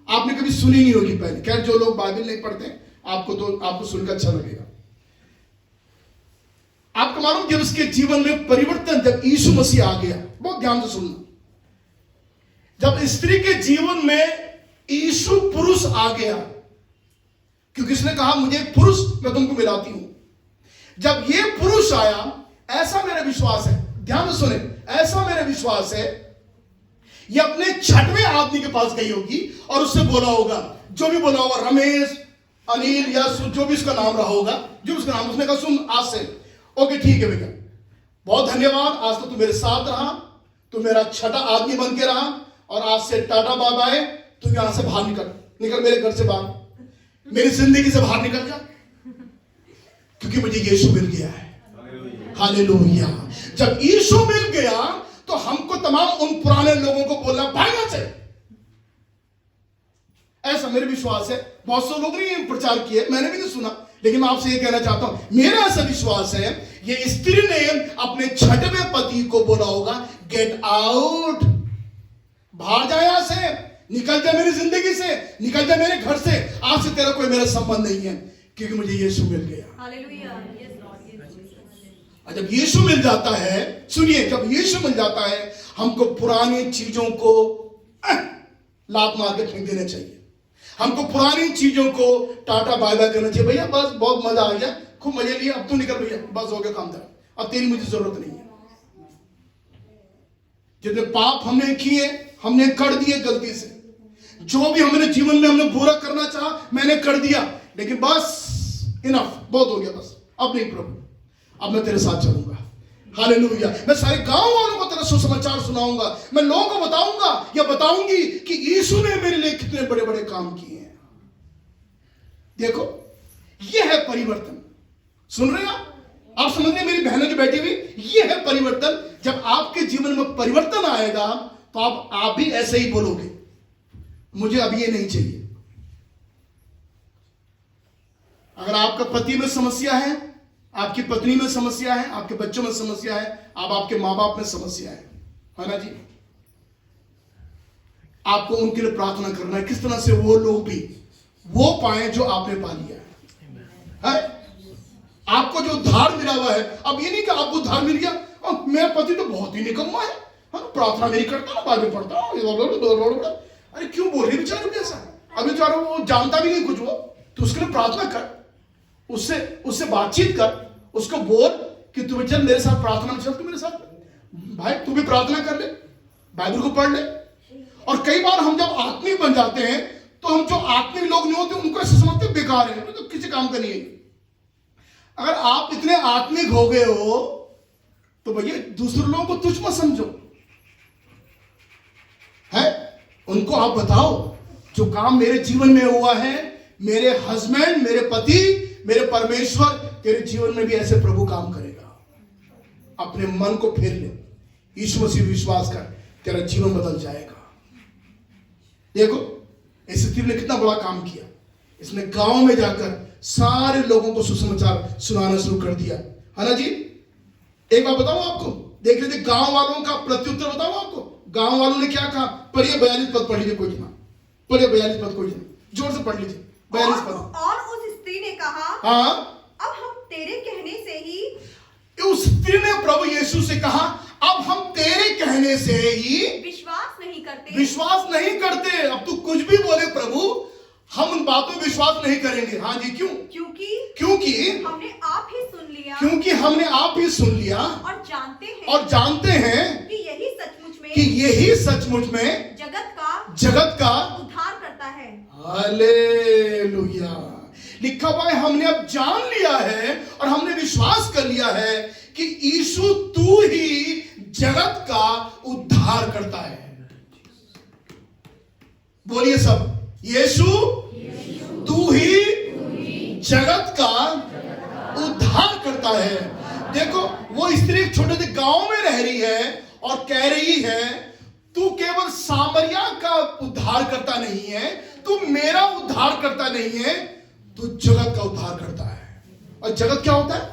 आपने कभी सुनी नहीं होगी पहले। खैर जो लोग बाइबल नहीं पढ़ते आपको सुनकर अच्छा लगेगा। आपको मालूम जब उसके जीवन में परिवर्तन, जब यीशु मसीह आ गया, बहुत ध्यान से सुनना, जब स्त्री के जीवन में यीशु पुरुष आ गया, क्योंकि इसने कहा मुझे एक पुरुष मैं तुमको मिलाती हूं। जब ये पुरुष आया, ऐसा मेरा विश्वास है, ध्यान से सुने, ऐसा मेरा विश्वास है ये अपने छठवें आदमी के पास गई होगी और उससे बोला होगा, जो भी बोला होगा, रमेश, अनिल या जो भी उसका नाम रहा होगा, जो उसका नाम, उसने कहा सुन आज से ओके ठीक है भैया, बहुत धन्यवाद, आज तो तू मेरे साथ रहा, तू मेरा छठा आदमी बन के रहा, और आज से टाटा बाबा है, तू यहां से बाहर निकल मेरे घर से बाहर, मेरी जिंदगी से बाहर निकल जा, क्योंकि मुझे यीशु मिल गया है। हालेलुया। जब यीशु मिल गया तो हमको तमाम उन पुराने लोगों को बोलना भागना चाहिए, ऐसा मेरे विश्वास है। बहुत से लोगों ने प्रचार किया, मैंने भी नहीं सुना, लेकिन मैं आपसे ये कहना चाहता हूं, मेरा ऐसा विश्वास है ये स्त्री ने अपने छठवें पति को बोला होगा गेट आउट, बाहर जा, यहां से निकल जा, मेरी जिंदगी से निकल जा, मेरे घर से, आज से तेरा कोई मेरा संबंध नहीं है। क्योंकि मुझे यीशु मिल गया। Hallelujah, yes Lord, yes Jesus. और जब यीशु मिल जाता है, सुनिए, जब यीशु मिल जाता है हमको पुरानी चीजों को लात मार के फेंक देना चाहिए। हमको पुरानी चीजों को टाटा बाय बाय करना चाहिए। भैया बस बहुत मजा आ गया, खूब मजे लिए, अब तू निकल भैया, बस हो गया काम तेरा, अब तेरी मुझे जरूरत नहीं है। जितने पाप हमने किए, हमने कर दिए गलती से, जो भी हमने जीवन में हमने बुरा करना चाहा मैंने कर दिया, लेकिन बस इनफ, बहुत हो गया, बस अब नहीं प्रभु, अब मैं तेरे साथ चलूंगा। हालेलुया। मैं सारे गांव वालों को तेरा सुसमाचार सुनाऊंगा, मैं लोगों को बताऊंगा या बताऊंगी कि यीशु ने मेरे लिए कितने बड़े बड़े काम किए हैं। देखो, यह है परिवर्तन। सुन रहे हैं आप समझ रहे हैं मेरी बहनें जो बैठी हुई, यह है परिवर्तन। जब आपके जीवन में परिवर्तन आएगा तो आप भी ऐसे ही बोलोगे, मुझे अब ये नहीं चाहिए। अगर आपका पति में समस्या है, आपकी पत्नी में समस्या है, आपके बच्चों में समस्या है, अब आपके मां बाप में समस्या है ना जी, आपको उनके लिए प्रार्थना करना है, किस तरह से वो लोग भी वो पाए जो आपने पा लिया है। आपको जो उद्धार मिला हुआ है, अब ये नहीं कि आपको उद्धार मिल गया और मेरा पति तो बहुत ही निकम्मा है, प्रार्थना मेरी करता ना, बाइबल पढ़ता हूं, अरे क्यों बोल रहे बेचारे भी ऐसा? अभी बेचारा वो जानता भी नहीं कुछ, वो तो उसके लिए प्रार्थना कर, उससे बातचीत कर, उसको बोल कि तू चल मेरे साथ प्रार्थना में चल, तू मेरे साथ भाई, तू भी प्रार्थना कर ले, बाइबल को पढ़ ले। और कई बार हम जब आत्मिक बन जाते हैं तो हम जो आत्मिक लोग नहीं होते उनको ऐसे समझते बेकार है, तो किसी काम का नहीं है। अगर आप इतने आत्मिक हो गए हो तो भैया दूसरे लोगों को तुच्छ मत समझो, है उनको आप बताओ जो काम मेरे जीवन में हुआ है, मेरे हस्बैंड, मेरे पति, मेरे परमेश्वर तेरे जीवन में भी ऐसे प्रभु काम करेगा। अपने मन को फेर ले, यीशु मसीह विश्वास कर, तेरा जीवन बदल जाएगा। देखो इस स्त्री ने कितना बड़ा काम किया, इसने गांव में जाकर सारे लोगों को सुसमाचार सुनाना शुरू कर दिया, है ना जी। एक बात बताऊं आपको, देख लीजिए गांव वालों का प्रत्युत्तर बताऊं आपको, गांव वालों ने क्या कहा। पढ़िए 42 पद, पढ़ लीजिए कोई जना, पढ़िए 42 पद कोई जना, जोर से पढ़ लीजिए 42 पद। और उस स्त्री ने कहा, हाँ, अब हम तेरे कहने से ही, उस स्त्री ने प्रभु यीशु से कहा, अब हम तेरे कहने से ही विश्वास नहीं करते। अब तू कुछ भी बोले प्रभु, हम उन बातों में विश्वास नहीं करेंगे। हाँ जी, क्यों? क्योंकि हमने आप ही सुन लिया, क्योंकि हमने आप ही सुन लिया और जानते हैं कि यही सचमुच में जगत का उद्धार करता है। हालेलुया। लिखा हुआ है हमने अब जान लिया है और हमने विश्वास कर लिया है कि यीशु तू ही जगत का उद्धार करता है। बोलिए सब, यीशु तू ही जगत का उद्धार करता है। देखो वो स्त्री एक छोटे से गांव में रह रही है और कह रही है तू केवल सामरिया का उद्धार करता नहीं है, तू मेरा उद्धार करता नहीं है, तू जगत का उद्धार करता है। और जगत क्या होता है?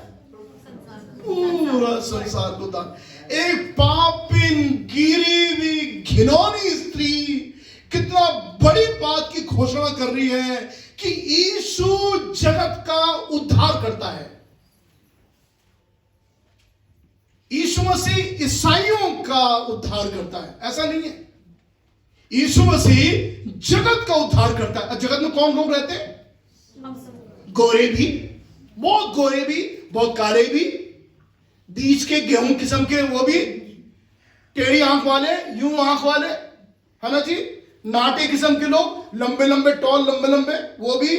पूरा संसार को उद्धार। एक पापिन गिरी हुई घिनौनी स्त्री कितना बड़ी बात की घोषणा कर रही है कि यीशु जगत का उद्धार करता है। यीशु मसीह ईसाइयों का उद्धार करता है, ऐसा नहीं है। यीशु मसीह जगत का उद्धार करता है। जगत में कौन लोग रहते हैं? गोरे भी, बहुत गोरे भी, बहुत काले भी, बीच के गेहूं किस्म के वो भी, टेढ़ी आंख वाले, यूं आंख वाले, है ना जी, नाटे किस्म के लोग, लंबे लंबे टॉल, लंबे लंबे, वो भी।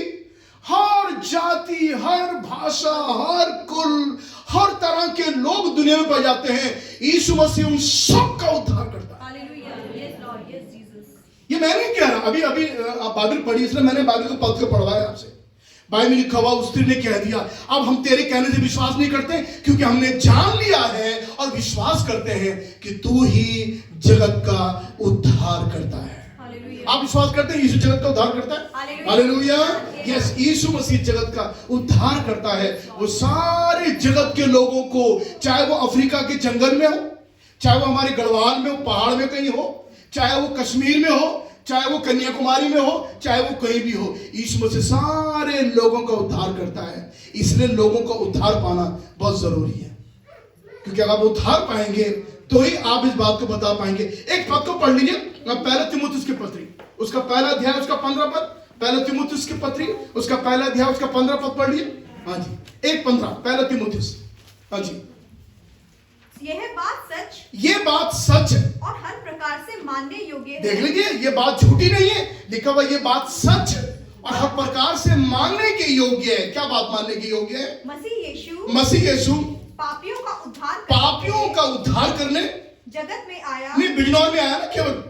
हर जाति, हर भाषा, हर कुल, हर तरह के लोग दुनिया में पाए जाते हैं। यीशु मसीह उन सब का उद्धार करता है। ये मैं नहीं कह रहा, अभी आप बाइबल पढ़ी, इसलिए मैंने बाइबल को पढ़ के पढ़वाया आपसे। बाइबल में लिखा हुआ उस स्त्री ने कह दिया, अब हम तेरे कहने से विश्वास नहीं करते क्योंकि हमने जान लिया है और विश्वास करते हैं कि तू ही जगत का उद्धार करता है। आप विश्वास करते हैं यीशु जगत का उद्धार करता है? हालेलुया। यस, यीशु मसीह जगत का उद्धार करता है। वो सारे जगत के लोगों को, चाहे वो अफ्रीका के जंगल में हो, चाहे वो हमारे गढ़वाल में हो, पहाड़ में कहीं हो, चाहे वो कश्मीर में हो, चाहे वो कन्याकुमारी में हो, चाहे वो कहीं भी हो, यीशु मसीह सारे लोगों का उद्धार करता है। इसलिए लोगों का उद्धार पाना बहुत जरूरी है, क्योंकि अगर आप उद्धार पाएंगे तो ही आप इस बात को बता पाएंगे। एक पद को पढ़ लीजिए, पहला तीमुथियुस की पत्री, उसका पहला अध्याय, उसका 15 पद। पहला तीमुथियुस की पत्री, उसका पहला अध्याय, उसका 15 पद पढ़ लीजिए। हाँ जी, 1:15, पहला तीमुथियुस। हाँ जी, यह बात सच, ये बात सच है और हर प्रकार से मानने योग्य है। देख लीजिए, ये बात झूठी नहीं है, लिखा हुआ ये बात सच और हर प्रकार से मानने के योग्य है। क्या बात मानने के योग्य है? मसीह यीशु पापियों का उद्धार करने जगत में आया। नहीं, बिजनौर में आया ना, केवल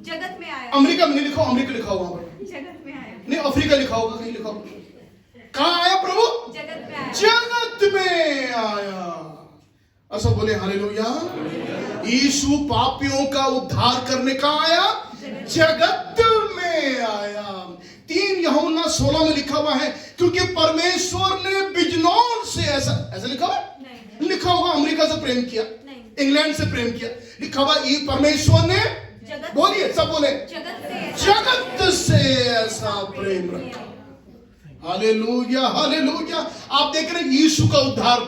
जगत में आया। अमेरिका में नहीं लिखा, अमेरिका लिखा हुआ जगत में आया, नहीं अफ्रीका लिखा होगा, कहीं लिखा होगा। कहाँ आया प्रभु? जगत में आया। जगत में आया। ऐसा बोले हालेलुया। यीशु पापियों का उद्धार करने का आया, जगत में आया। 3 यूहन्ना 16 में लिखा हुआ है, क्योंकि परमेश्वर ने बिजनौर से ऐसा लिखा हुआ, लिखा होगा अमेरिका से प्रेम किया, इंग्लैंड से प्रेम किया, लिखा हुआ ये परमेश्वर ने, बोलिए सब बोले, जगत से ऐसा प्रेम रखा। Hallelujah hallelujah. आप देख रहे हैं यीशु का उद्धार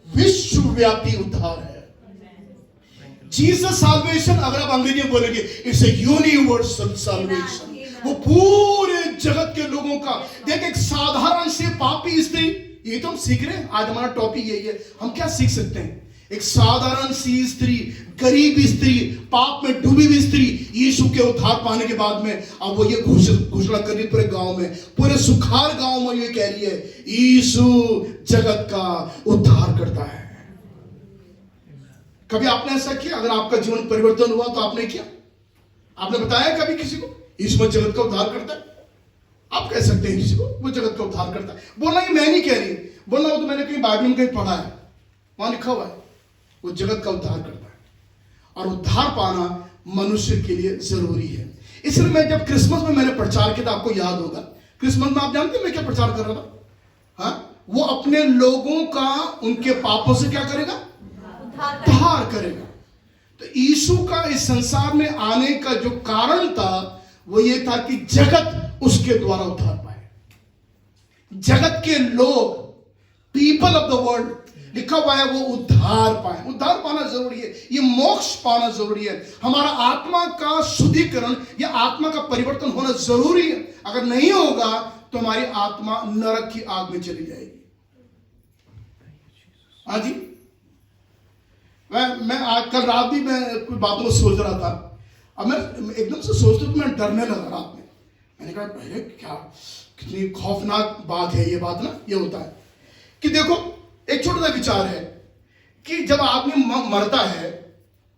विश्वव्यापी उद्धार है। जीसस साल्वेशन, अगर आप अंग्रेजी में बोलेंगे, इट्स ए यूनिवर्सल साल्वेशन। वो पूरे जगत के लोगों का। देख, एक साधारण से पापी स्त्री, ये तो हम सीख रहे हैं, आज हमारा टॉपिक यही है। हम क्या सीख सकते हैं? एक साधारण सी स्त्री, गरीब स्त्री, पाप में डूबी हुई स्त्री, यीशु के उद्धार पाने के बाद में अब वो ये घोषणा कर रही पूरे गांव में, पूरे सुखार गांव में ये कह रही है, यीशु जगत का उद्धार करता है। कभी आपने ऐसा किया? अगर आपका जीवन परिवर्तन हुआ तो आपने किया? आपने बताया कभी किसी को यीशु जगत का उद्धार करता है? आप कह सकते हैं किसी को वो जगत का उद्धार करता है। बोलना ही मैं नहीं कह रही, बोलना वो तो मैंने कहीं बाइबल में कहीं पढ़ा है, वहां लिखा हुआ है वो जगत का उद्धार करता है। और उद्धार पाना मनुष्य के लिए जरूरी है। इसलिए मैं जब क्रिसमस में मैंने प्रचार किया था, आपको याद होगा, क्रिसमस में आप जानते हैं मैं क्या प्रचार कर रहा था? हाँ, वो अपने लोगों का उनके पापों से क्या करेगा? उद्धार करेगा। तो यीशु का इस संसार में आने का जो कारण था वो ये था कि जगत उसके द्वारा उद्धार पाए। जगत के लोग, पीपल ऑफ द वर्ल्ड, लिखा हुआ है वो उद्धार पाए। उद्धार पाना जरूरी है, ये मोक्ष पाना जरूरी है। हमारा आत्मा का शुद्धिकरण या आत्मा का परिवर्तन होना जरूरी है। अगर नहीं होगा तो हमारी आत्मा नरक की आग में चली जाएगी। हाँ जी, मैं आज कल रात भी मैं कुछ बातों को सोच रहा था। अब मैं एकदम से सोचते तो मैं डरने लगा रात में। मैंने कहा पहले क्या, कितनी खौफनाक बात है ये बात ना। ये होता है कि देखो, एक छोटा सा विचार है कि जब आदमी मरता है,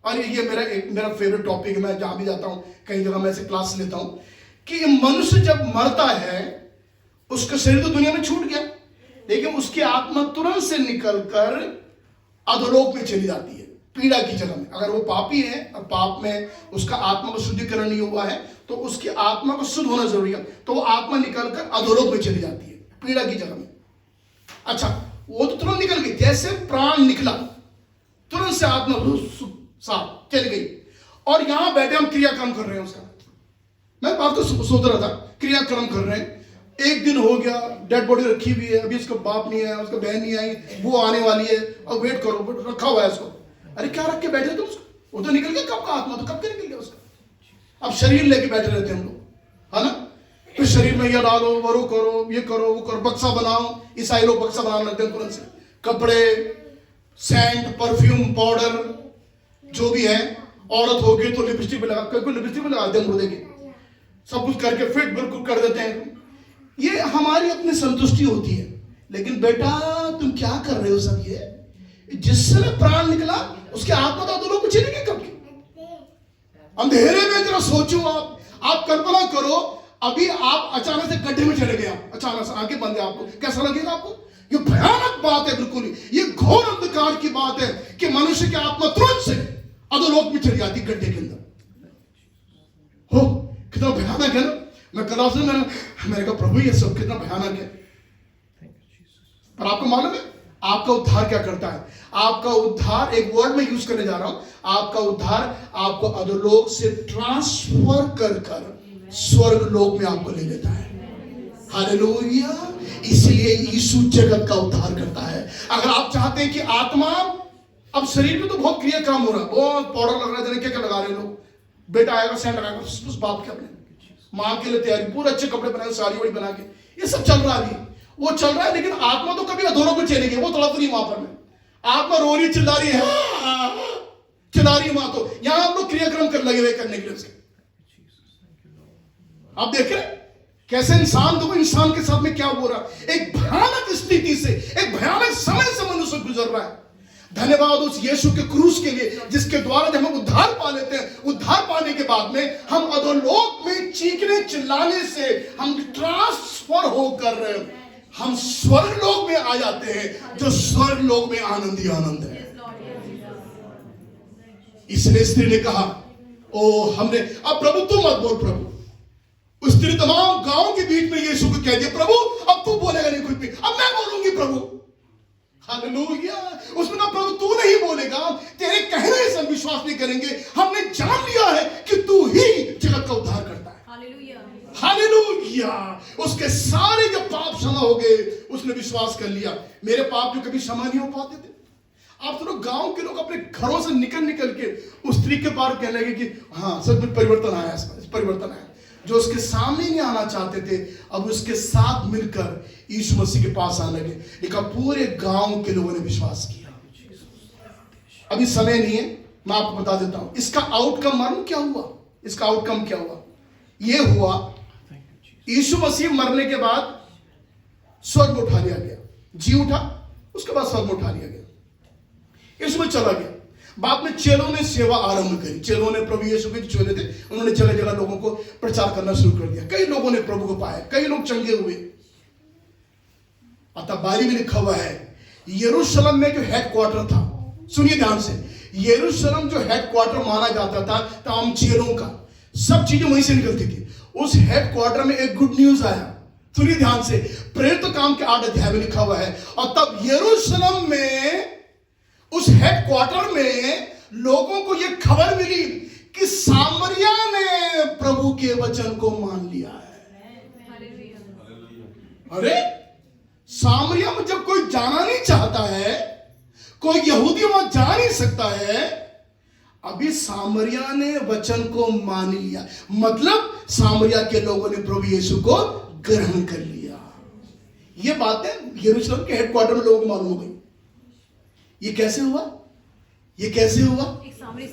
और ये मेरा फेवरेट टॉपिक है, मैं जहां भी जाता हूं कई जगह मैं ऐसे क्लास लेता हूं, कि मनुष्य जब मरता है उसका शरीर तो दुनिया में छूट गया, लेकिन उसकी आत्मा तुरंत से निकलकर अधोलोक में चली जाती है, पीड़ा की जगह में। अगर वो पापी है और पाप में उसका आत्मा का शुद्धिकरण नहीं हुआ है तो उसकी आत्मा को शुद्ध होना जरूरी है, तो वो आत्मा निकलकर अधोलोक में चली जाती है, पीड़ा की जगह में। अच्छा, वो तो तुरंत निकल गई, जैसे प्राण निकला तुरंत से आत्मा साफ चल गई। और यहां बैठे हम क्रियाक्रम कर रहे हैं उसका। मैं बात को सोच रहा था, क्रियाक्रम कर रहे हैं। एक दिन हो गया, डेड बॉडी रखी हुई है, अभी उसका बाप नहीं आया, उसका बहन नहीं आई, वो आने वाली है, और वेट करो, रखा हुआ है उसको। अरे क्या रख के बैठे तुम उसको? वो तो निकल गया कब का, आत्मा तो कब के निकल गया उसका। अब शरीर लेके बैठे रहते हैं हम लोग, है ना। फिर शरीर में ये डालो, वो करो, ये करो, वो करो, बक्सा बनाओ। ईसाई लोग बक्सा बनाने लगते हैं तुरंत से, कपड़े, सेंट, परफ्यूम, पाउडर, जो भी है। औरत होगी तो लिपस्टिक पे लगा, कोई लिपस्टिक पे लगाते हैं मुर्दे की, सब कुछ करके फिट बिल्कुल कर देते हैं। ये हमारी अपनी संतुष्टि होती है। लेकिन बेटा तुम क्या कर रहे हो सब ये? जिस समय प्राण निकला उसके आत्मा तो लोग चली गई कब की। अंधेरे में जरा सोचो, आप कल्पना करो, अभी आप अचानक से गड्ढे में चले गए, अचानक से आंखें बंद है, आपको कैसा लगेगा? आपको ये भयानक बात है, बिल्कुल ये घोर अंधकार की बात है कि मनुष्य की आत्मा तुरंत से अधोलोक में चली जाती गड्ढे के अंदर। हो, कितना भयानक है ना। मैं कल से मैंने कहा प्रभु ये सब कितना भयानक है। पर आपको मालूम है आपका उद्धार क्या करता है? आपका उद्धार, एक वर्ड में यूज करने जा रहा हूं, आपका उद्धार आपको अधोलोक से ट्रांसफर कर स्वर्ग लोक में आपको ले लेता है। हालेलुया। इसलिए यीशु जगत का उद्धार करता है। अगर आप चाहते हैं कि आत्मा, अब शरीर में तो बहुत क्रियाक्रम हो रहा है, बहुत पाउडर लग रहा है, क्या क्या लगा रहे हैं लोग, बेटा आएगा सेंट लगाएगा उस बाप के, अपने माँ के लिए तैयारी, पूरे अच्छे कपड़े बनाए, साड़ी वाड़ी बना के, ये सब चल रहा है, वो चल रहा है। लेकिन आत्मा तो कभी अधूरों को चलेगी, वो तड़प रही वहां पर में, आत्मा रो रही, चिल्ला रही है, चिल्ला रही है वहां। तो यहां हम लोग क्रियाक्रम कर लगे हुए करने के लिए उसके। आप देख रहे कैसे इंसान, देखो इंसान के साथ में क्या हो रहा है, एक भयानक स्थिति से, एक भयानक समय से मनुष्य गुजर रहा है। धन्यवाद उस यीशु के क्रूस के लिए, जिसके द्वारा जब हम उद्धार पा लेते हैं, उद्धार पाने के बाद में हम अधोलोक में चीखने चिल्लाने से हम ट्रांसफर होकर हम स्वर्ग लोक में आ जाते हैं, जो स्वर्ग लोक में आनंद ही आनंद है। इसलिए स्त्री ने कहा, ओ हमने, अब प्रभु तू मत बोल प्रभु। उस स्त्री तमाम गांव के बीच में यीशु को कह दिया, प्रभु अब तू बोलेगा नहीं कुछ भी, अब मैं बोलूंगी प्रभु। हालेलुया। उसने कहा, प्रभु तू नहीं बोलेगा, तेरे कहने से हम विश्वास नहीं करेंगे, हमने जान लिया है कि तू ही जगत का उद्धार करता है। हालेलुया। उसके सारे जब पाप क्षमा हो गए, उसने विश्वास कर लिया। मेरे पाप जो कभी क्षमा नहीं हो पाते थे, आप तो गांव के लोग अपने घरों से निकल के उस स्त्री के पार कहने लगे कि हाँ सच में परिवर्तन आया, परिवर्तन आया। जो उसके सामने नहीं आना चाहते थे, अब उसके साथ मिलकर यीशु मसीह के पास आने लगे। लेकिन पूरे गांव के लोगों ने विश्वास किया। अभी समय नहीं है, मैं आपको बता देता हूं इसका आउटकम। मालूम क्या हुआ? इसका आउटकम क्या हुआ? यह हुआ, यीशु मसीह मरने के बाद स्वर्ग में उठा लिया गया, जी उठा, उसके बाद स्वर्ग में उठा लिया गया, यीशु में चला गया। बाद में चेलों ने सेवा आरंभ करी। चेलों ने, प्रभु यीशु के जो चेले थे, उन्होंने जगह जगह लोगों को प्रचार करना शुरू कर दिया। कई लोगों ने प्रभु को पाया, कई लोग चंगे हुए। अतः बाइबल में लिखा हुआ है, यरूशलेम में जो हेडक्वार्टर था, सुनिए ध्यान से, यरूशलेम जो हेडक्वार्टर माना जाता था तमाम चेलों का, सब चीजें वहीं से निकलती थी। उस हेडक्वार्टर में एक गुड न्यूज आया, सुनिए ध्यान से, प्रेरित काम के 8 अध्याय में लिखा हुआ है। और तब यरूशलेम में, उस हेडक्वार्टर में लोगों को यह खबर मिली कि सामरिया ने प्रभु के वचन को मान लिया है। अरे सामरिया में जब कोई जाना नहीं चाहता है, कोई यहूदी वहां जा नहीं सकता है, अभी सामरिया ने वचन को मान लिया, मतलब सामरिया के लोगों ने प्रभु यीशु को ग्रहण कर लिया। ये बातें यरूशलेम के हेडक्वार्टर में लोगों को मालूम हो गई। ये कैसे हुआ? ये कैसे हुआ?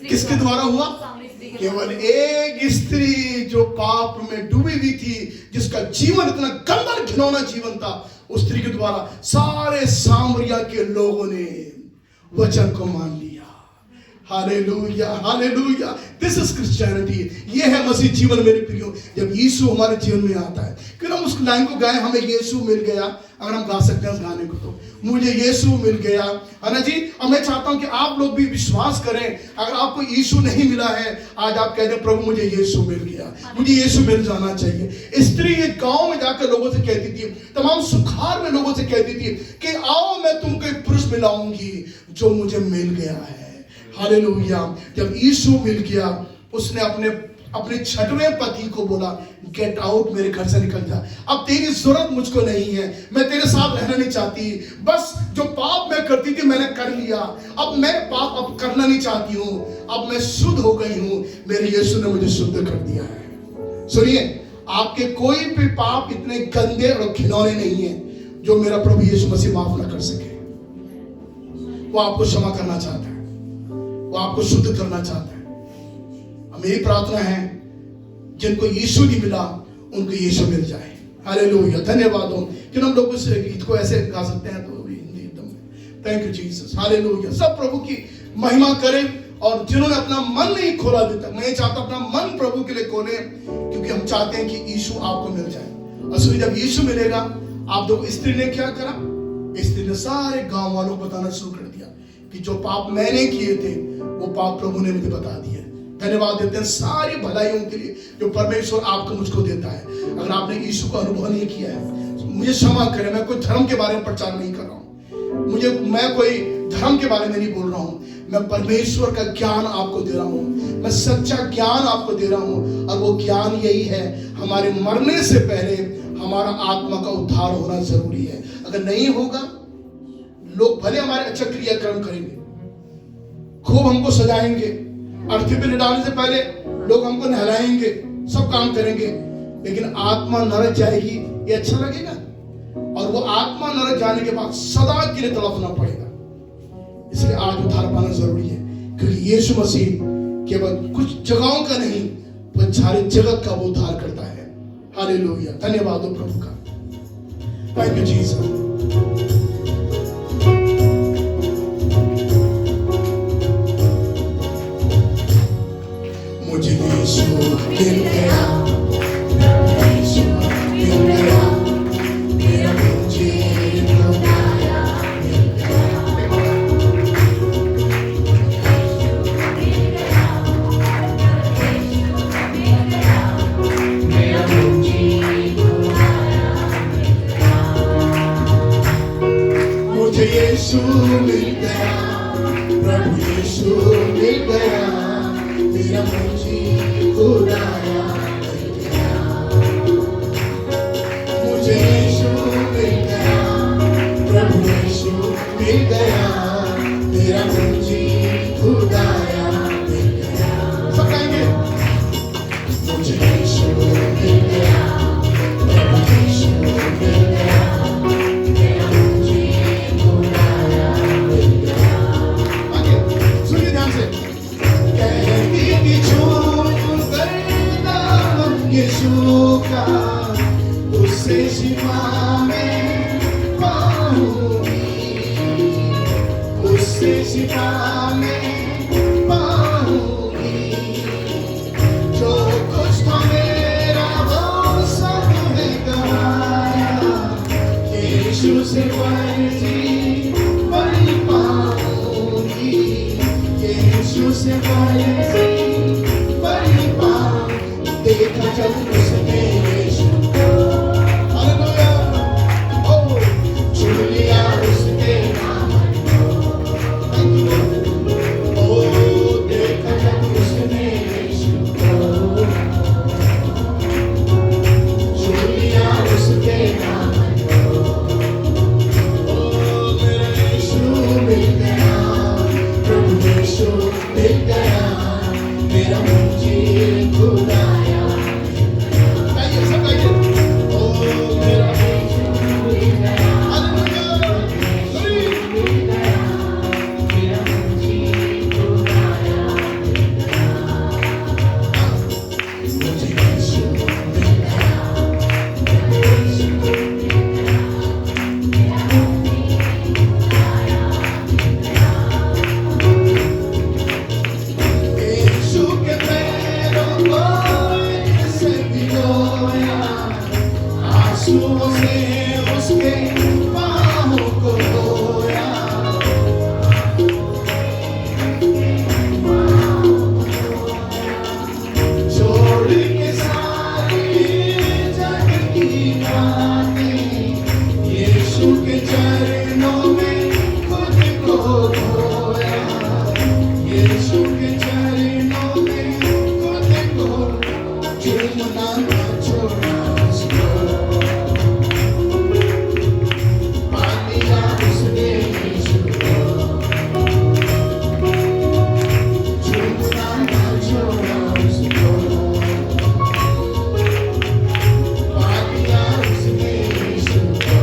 किसके द्वारा हुआ? केवल एक स्त्री जो पाप में डूबी हुई थी, जिसका जीवन इतना गंदा घिनौना जीवन था, उस स्त्री के द्वारा सारे सामरिया के लोगों ने वचन को मान लिया। Hallelujah, hallelujah. This is Christianity. ये है मसीह जीवन मेरे प्रियो। जब यीशु हमारे जीवन में आता है, क्यों हम उस लाइन को गाएं, हमें यीशु मिल गया। अगर हम गा सकते हैं उस गाने को, तो मुझे यीशु मिल गया, है ना जी। और मैं चाहता हूं कि आप लोग भी विश्वास करें। अगर आपको यीशु नहीं मिला है, आज आप कहते हैं प्रभु मुझे यीशु मिल गया, मुझे यीशु मिल जाना चाहिए। स्त्री एक गांव में जाकर लोगों से कहती थी, तमाम सुखार में लोगों से कहती थी कि आओ मैं तुमको एक पुरुष मिलाऊंगी जो मुझे मिल गया है। हालेलुया। जब यीशु मिल गया, उसने अपने छठवें पति को बोला, गेट आउट, मेरे घर से निकल जा, अब तेरी जरूरत मुझको नहीं है, मैं तेरे साथ रहना नहीं चाहती, बस जो पाप मैं करती थी मैंने कर लिया, अब मैं पाप अब करना नहीं चाहती हूं, अब मैं शुद्ध हो गई हूं, मेरे यीशु ने मुझे शुद्ध कर दिया है। सुनिए, आपके कोई भी पाप इतने गंदे और घिनौने नहीं है जो मेरा प्रभु यीशु मसीह माफ ना कर सके। वो आपको क्षमा करना चाहता है, वो आपको शुद्ध करना चाहता है। मेरी प्रार्थना है, जिनको यीशु नहीं मिला उनको यीशु मिल जाए। हालेलुया। धन्यवाद हो कि हम लोग इस गीत को ऐसे गा सकते हैं, तो हिंदी एकदम थैंक यू जीसस। हालेलुया। सब प्रभु की महिमा करें। और जिन्होंने अपना मन नहीं खोला अभी तक, मैं चाहता अपना मन प्रभु के लिए खोले, क्योंकि हम चाहते हैं कि यीशु आपको मिल जाए। और सुनिए, जब यीशु मिलेगा, आप देखो स्त्री ने क्या करा, स्त्री ने सारे गांव वालों को बताना शुरू कर दिया कि जो पाप मैंने किए थे वो पाप प्रभु ने मुझे बता दिए। धन्यवाद देते हैं सारी भलाइयों के लिए जो परमेश्वर आपको मुझको देता है। अगर आपने यीशु का अनुभव नहीं किया है, मुझे क्षमा करें, मैं कोई धर्म के बारे में प्रचार नहीं कर रहा हूँ, मैं कोई धर्म के बारे में नहीं बोल रहा हूँ, मैं परमेश्वर का ज्ञान आपको दे रहा हूं, मैं सच्चा ज्ञान आपको दे रहा हूं। और वो ज्ञान यही है, हमारे मरने से पहले हमारा आत्मा का उद्धार होना जरूरी है। अगर नहीं होगा, लोग भले हमारे अच्छा क्रियाक्रम करेंगे, खूब हमको सजाएंगे, अर्थी पे लिटाने से पहले लोग हमको नहलाएंगे, सब काम करेंगे, लेकिन आत्मा नरक जाएगी, ये अच्छा लगेगा? और वो आत्मा नरक जाने के बाद सदा के लिए तड़पना पड़ेगा। इसलिए आज उद्धार पाना जरूरी है, क्योंकि यीशु मसीह केवल कुछ जगहों का नहीं, वह सारे जगत का वो उद्धार करता है। हालेलुया, धन्यवाद हो प्रभु का। Thank you Jesus. मुझे यीशु मिल गया, यीशु मिल गया, मेरा मुझे खुदाया मिल गया, मेरा मुझे खुदाया मुझे यीशु मिल गया, प्रभु यीशु मिल गया, मेरा मुझे खुदाया मिल गया, मुझे यीशु मिल गया, प्रभु यीशु मिल गया, मेरा मुझे खुदाया मिल गया। सब गाएंगे। मुझे यीशु मिल गया, प्रभु यीशु मिल गया, मेरा मुझे खुदाया मिल गया। आगे सुनिए ध्यान से। कहती कि छूट करना यीशु का, उससे शिफा में पाऊंगी, उससे शिफा में पाऊंगी। जो कुछ था मेरा वो सब है गवाया, यीशु से मर्जी बड़ी पाऊंगी, यीशु से मर्जी बड़ी पाऊंगी। देखा जब उसने यीशु को, हालेलुया, ओ छू लिया उसके दामन को, ओ देखा जब उसने यीशु को, छू लिया उसके दामन को, ओ मेरा यीशु मिल गया, प्रभु यीशु मिल गया, मेरा मुझे खुदाया मिल गया। गाइए, सब गाइए। ओ मेरा यीशु मिल गया, हालेलुया, मिल गया, मेरा मुझे खुदाया मिल गया, मुझे यीशु मिल गया, यीशु मिल गया, मेरा मुझे खुदाया मिल गया। यीशु के पैरों को से भिगोया, आंसुओं से उसके बाहों को धोया, छोड़ के सारी जग की बातें, यीशु के चरणों में खुद को धोया, यीशु के चरणों में खुद को चूमना न छोड़ा उसको, पा लिया उसने यीशु को, चूमना न छोड़ा उसको, पा लिया उसने यीशु को।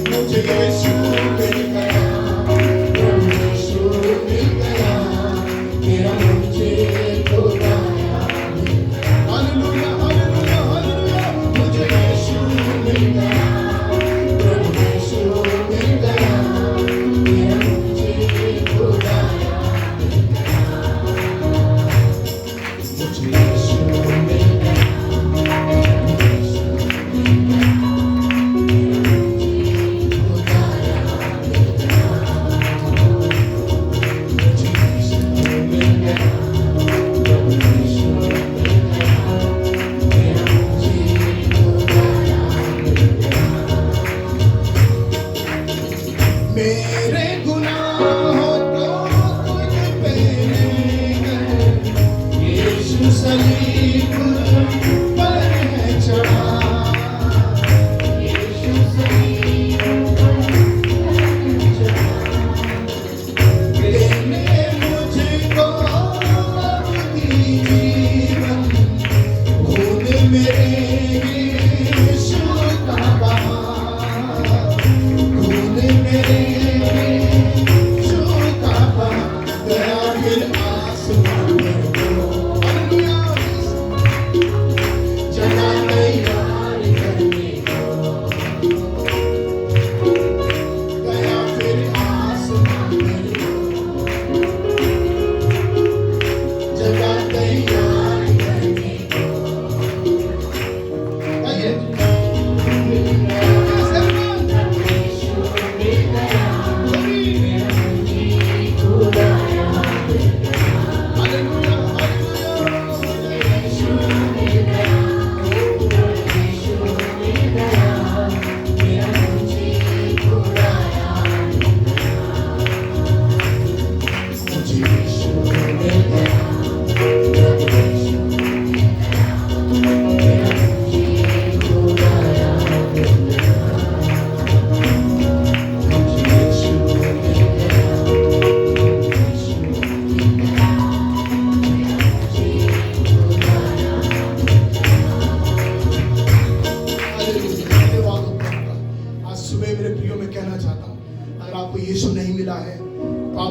मुझे यीशु मिल गया, प्रभु यीशु मिल गया, मेरा मुझे खुदाया मिल गया।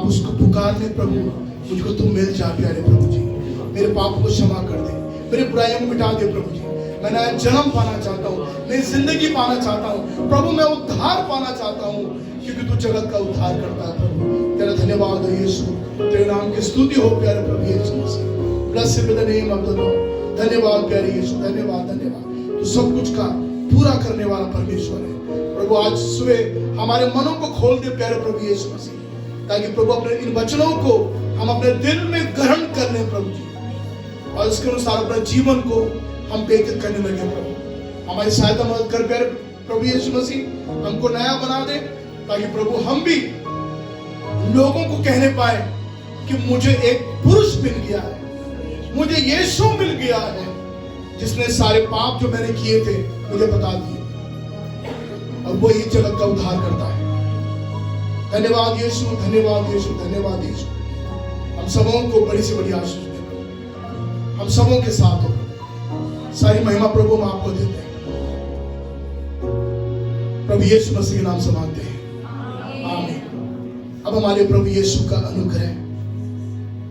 आप उसको पुकार ले प्रभु, मुझको तुम मिल जा प्यारे प्रभु जी। मेरे पाप को क्षमा कर दे, मेरी बुराइयों को मिटा दे प्रभु जी। मैं नया जन्म पाना चाहता हूँ, नई जिंदगी पाना चाहता हूँ प्रभु। मैं उद्धार पाना चाहता हूँ, क्योंकि तू जगत का उद्धार करता है प्रभु। तेरा धन्यवाद हो यीशु, तेरे नाम की स्तुति हो प्यारे प्रभु यीशु मसीह। Blessed be the name of the Lord. धन्यवाद प्यारे यीशु, धन्यवाद धन्यवाद। तू सब कुछ का पूरा करने वाला परमेश्वर है प्रभु। आज सुबह हमारे मनों को खोल दे प्यारे प्रभु यीशु मसीह, ताकि प्रभु अपने इन वचनों को हम अपने दिल में ग्रहण कर लें प्रभु जी, और इसके अनुसार अपने जीवन को हम व्यतीत करने लगे प्रभु। हमारी सहायता मदद कर प्यारे प्रभु यीशु मसीह, हमको नया बना दे, ताकि प्रभु हम भी लोगों को कहने पाए कि मुझे एक पुरुष मिल गया है, मुझे यीशु मिल गया है, जिसने सारे पाप जो मैंने किए थे मुझे बता दिए, और वो ही जगत का उद्धार करता है। धन्यवाद यीशु, धन्यवाद यीशु, धन्यवाद यीशु। हम सबों को बड़ी से बड़ी आशीष दे प्रभु, हम सबों के साथ हो। सारी महिमा प्रभु हम आपको देते हैं, प्रभु यीशु मसीह के नाम से मांगते हैं, आमीन। अब हमारे प्रभु यीशु का अनुग्रह,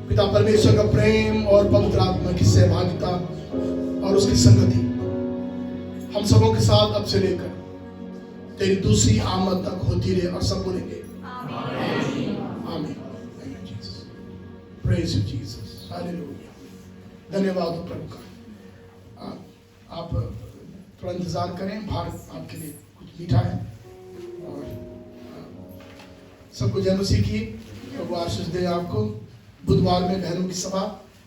पिता परमेश्वर का प्रेम और पवित्र आत्मा की सहभागिता और उसकी संगति हम सबों के साथ अब से लेकर तेरी दूसरी आमद तक होती रहे, और सब बोलेंगे आमीन। Praise you Jesus, hallelujah. धन्यवाद हो प्रभु का। आप थोड़ा इंतजार करें, बाहर आपके लिए कुछ मीठा है, और सबको जय मसीह की प्रभु आशीष दे आपको। बुधवार में बहनों की सभा,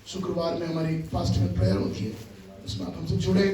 शुक्रवार में हमारी फास्ट में प्रेयर होती है, उसमें आप हमसे जुड़े।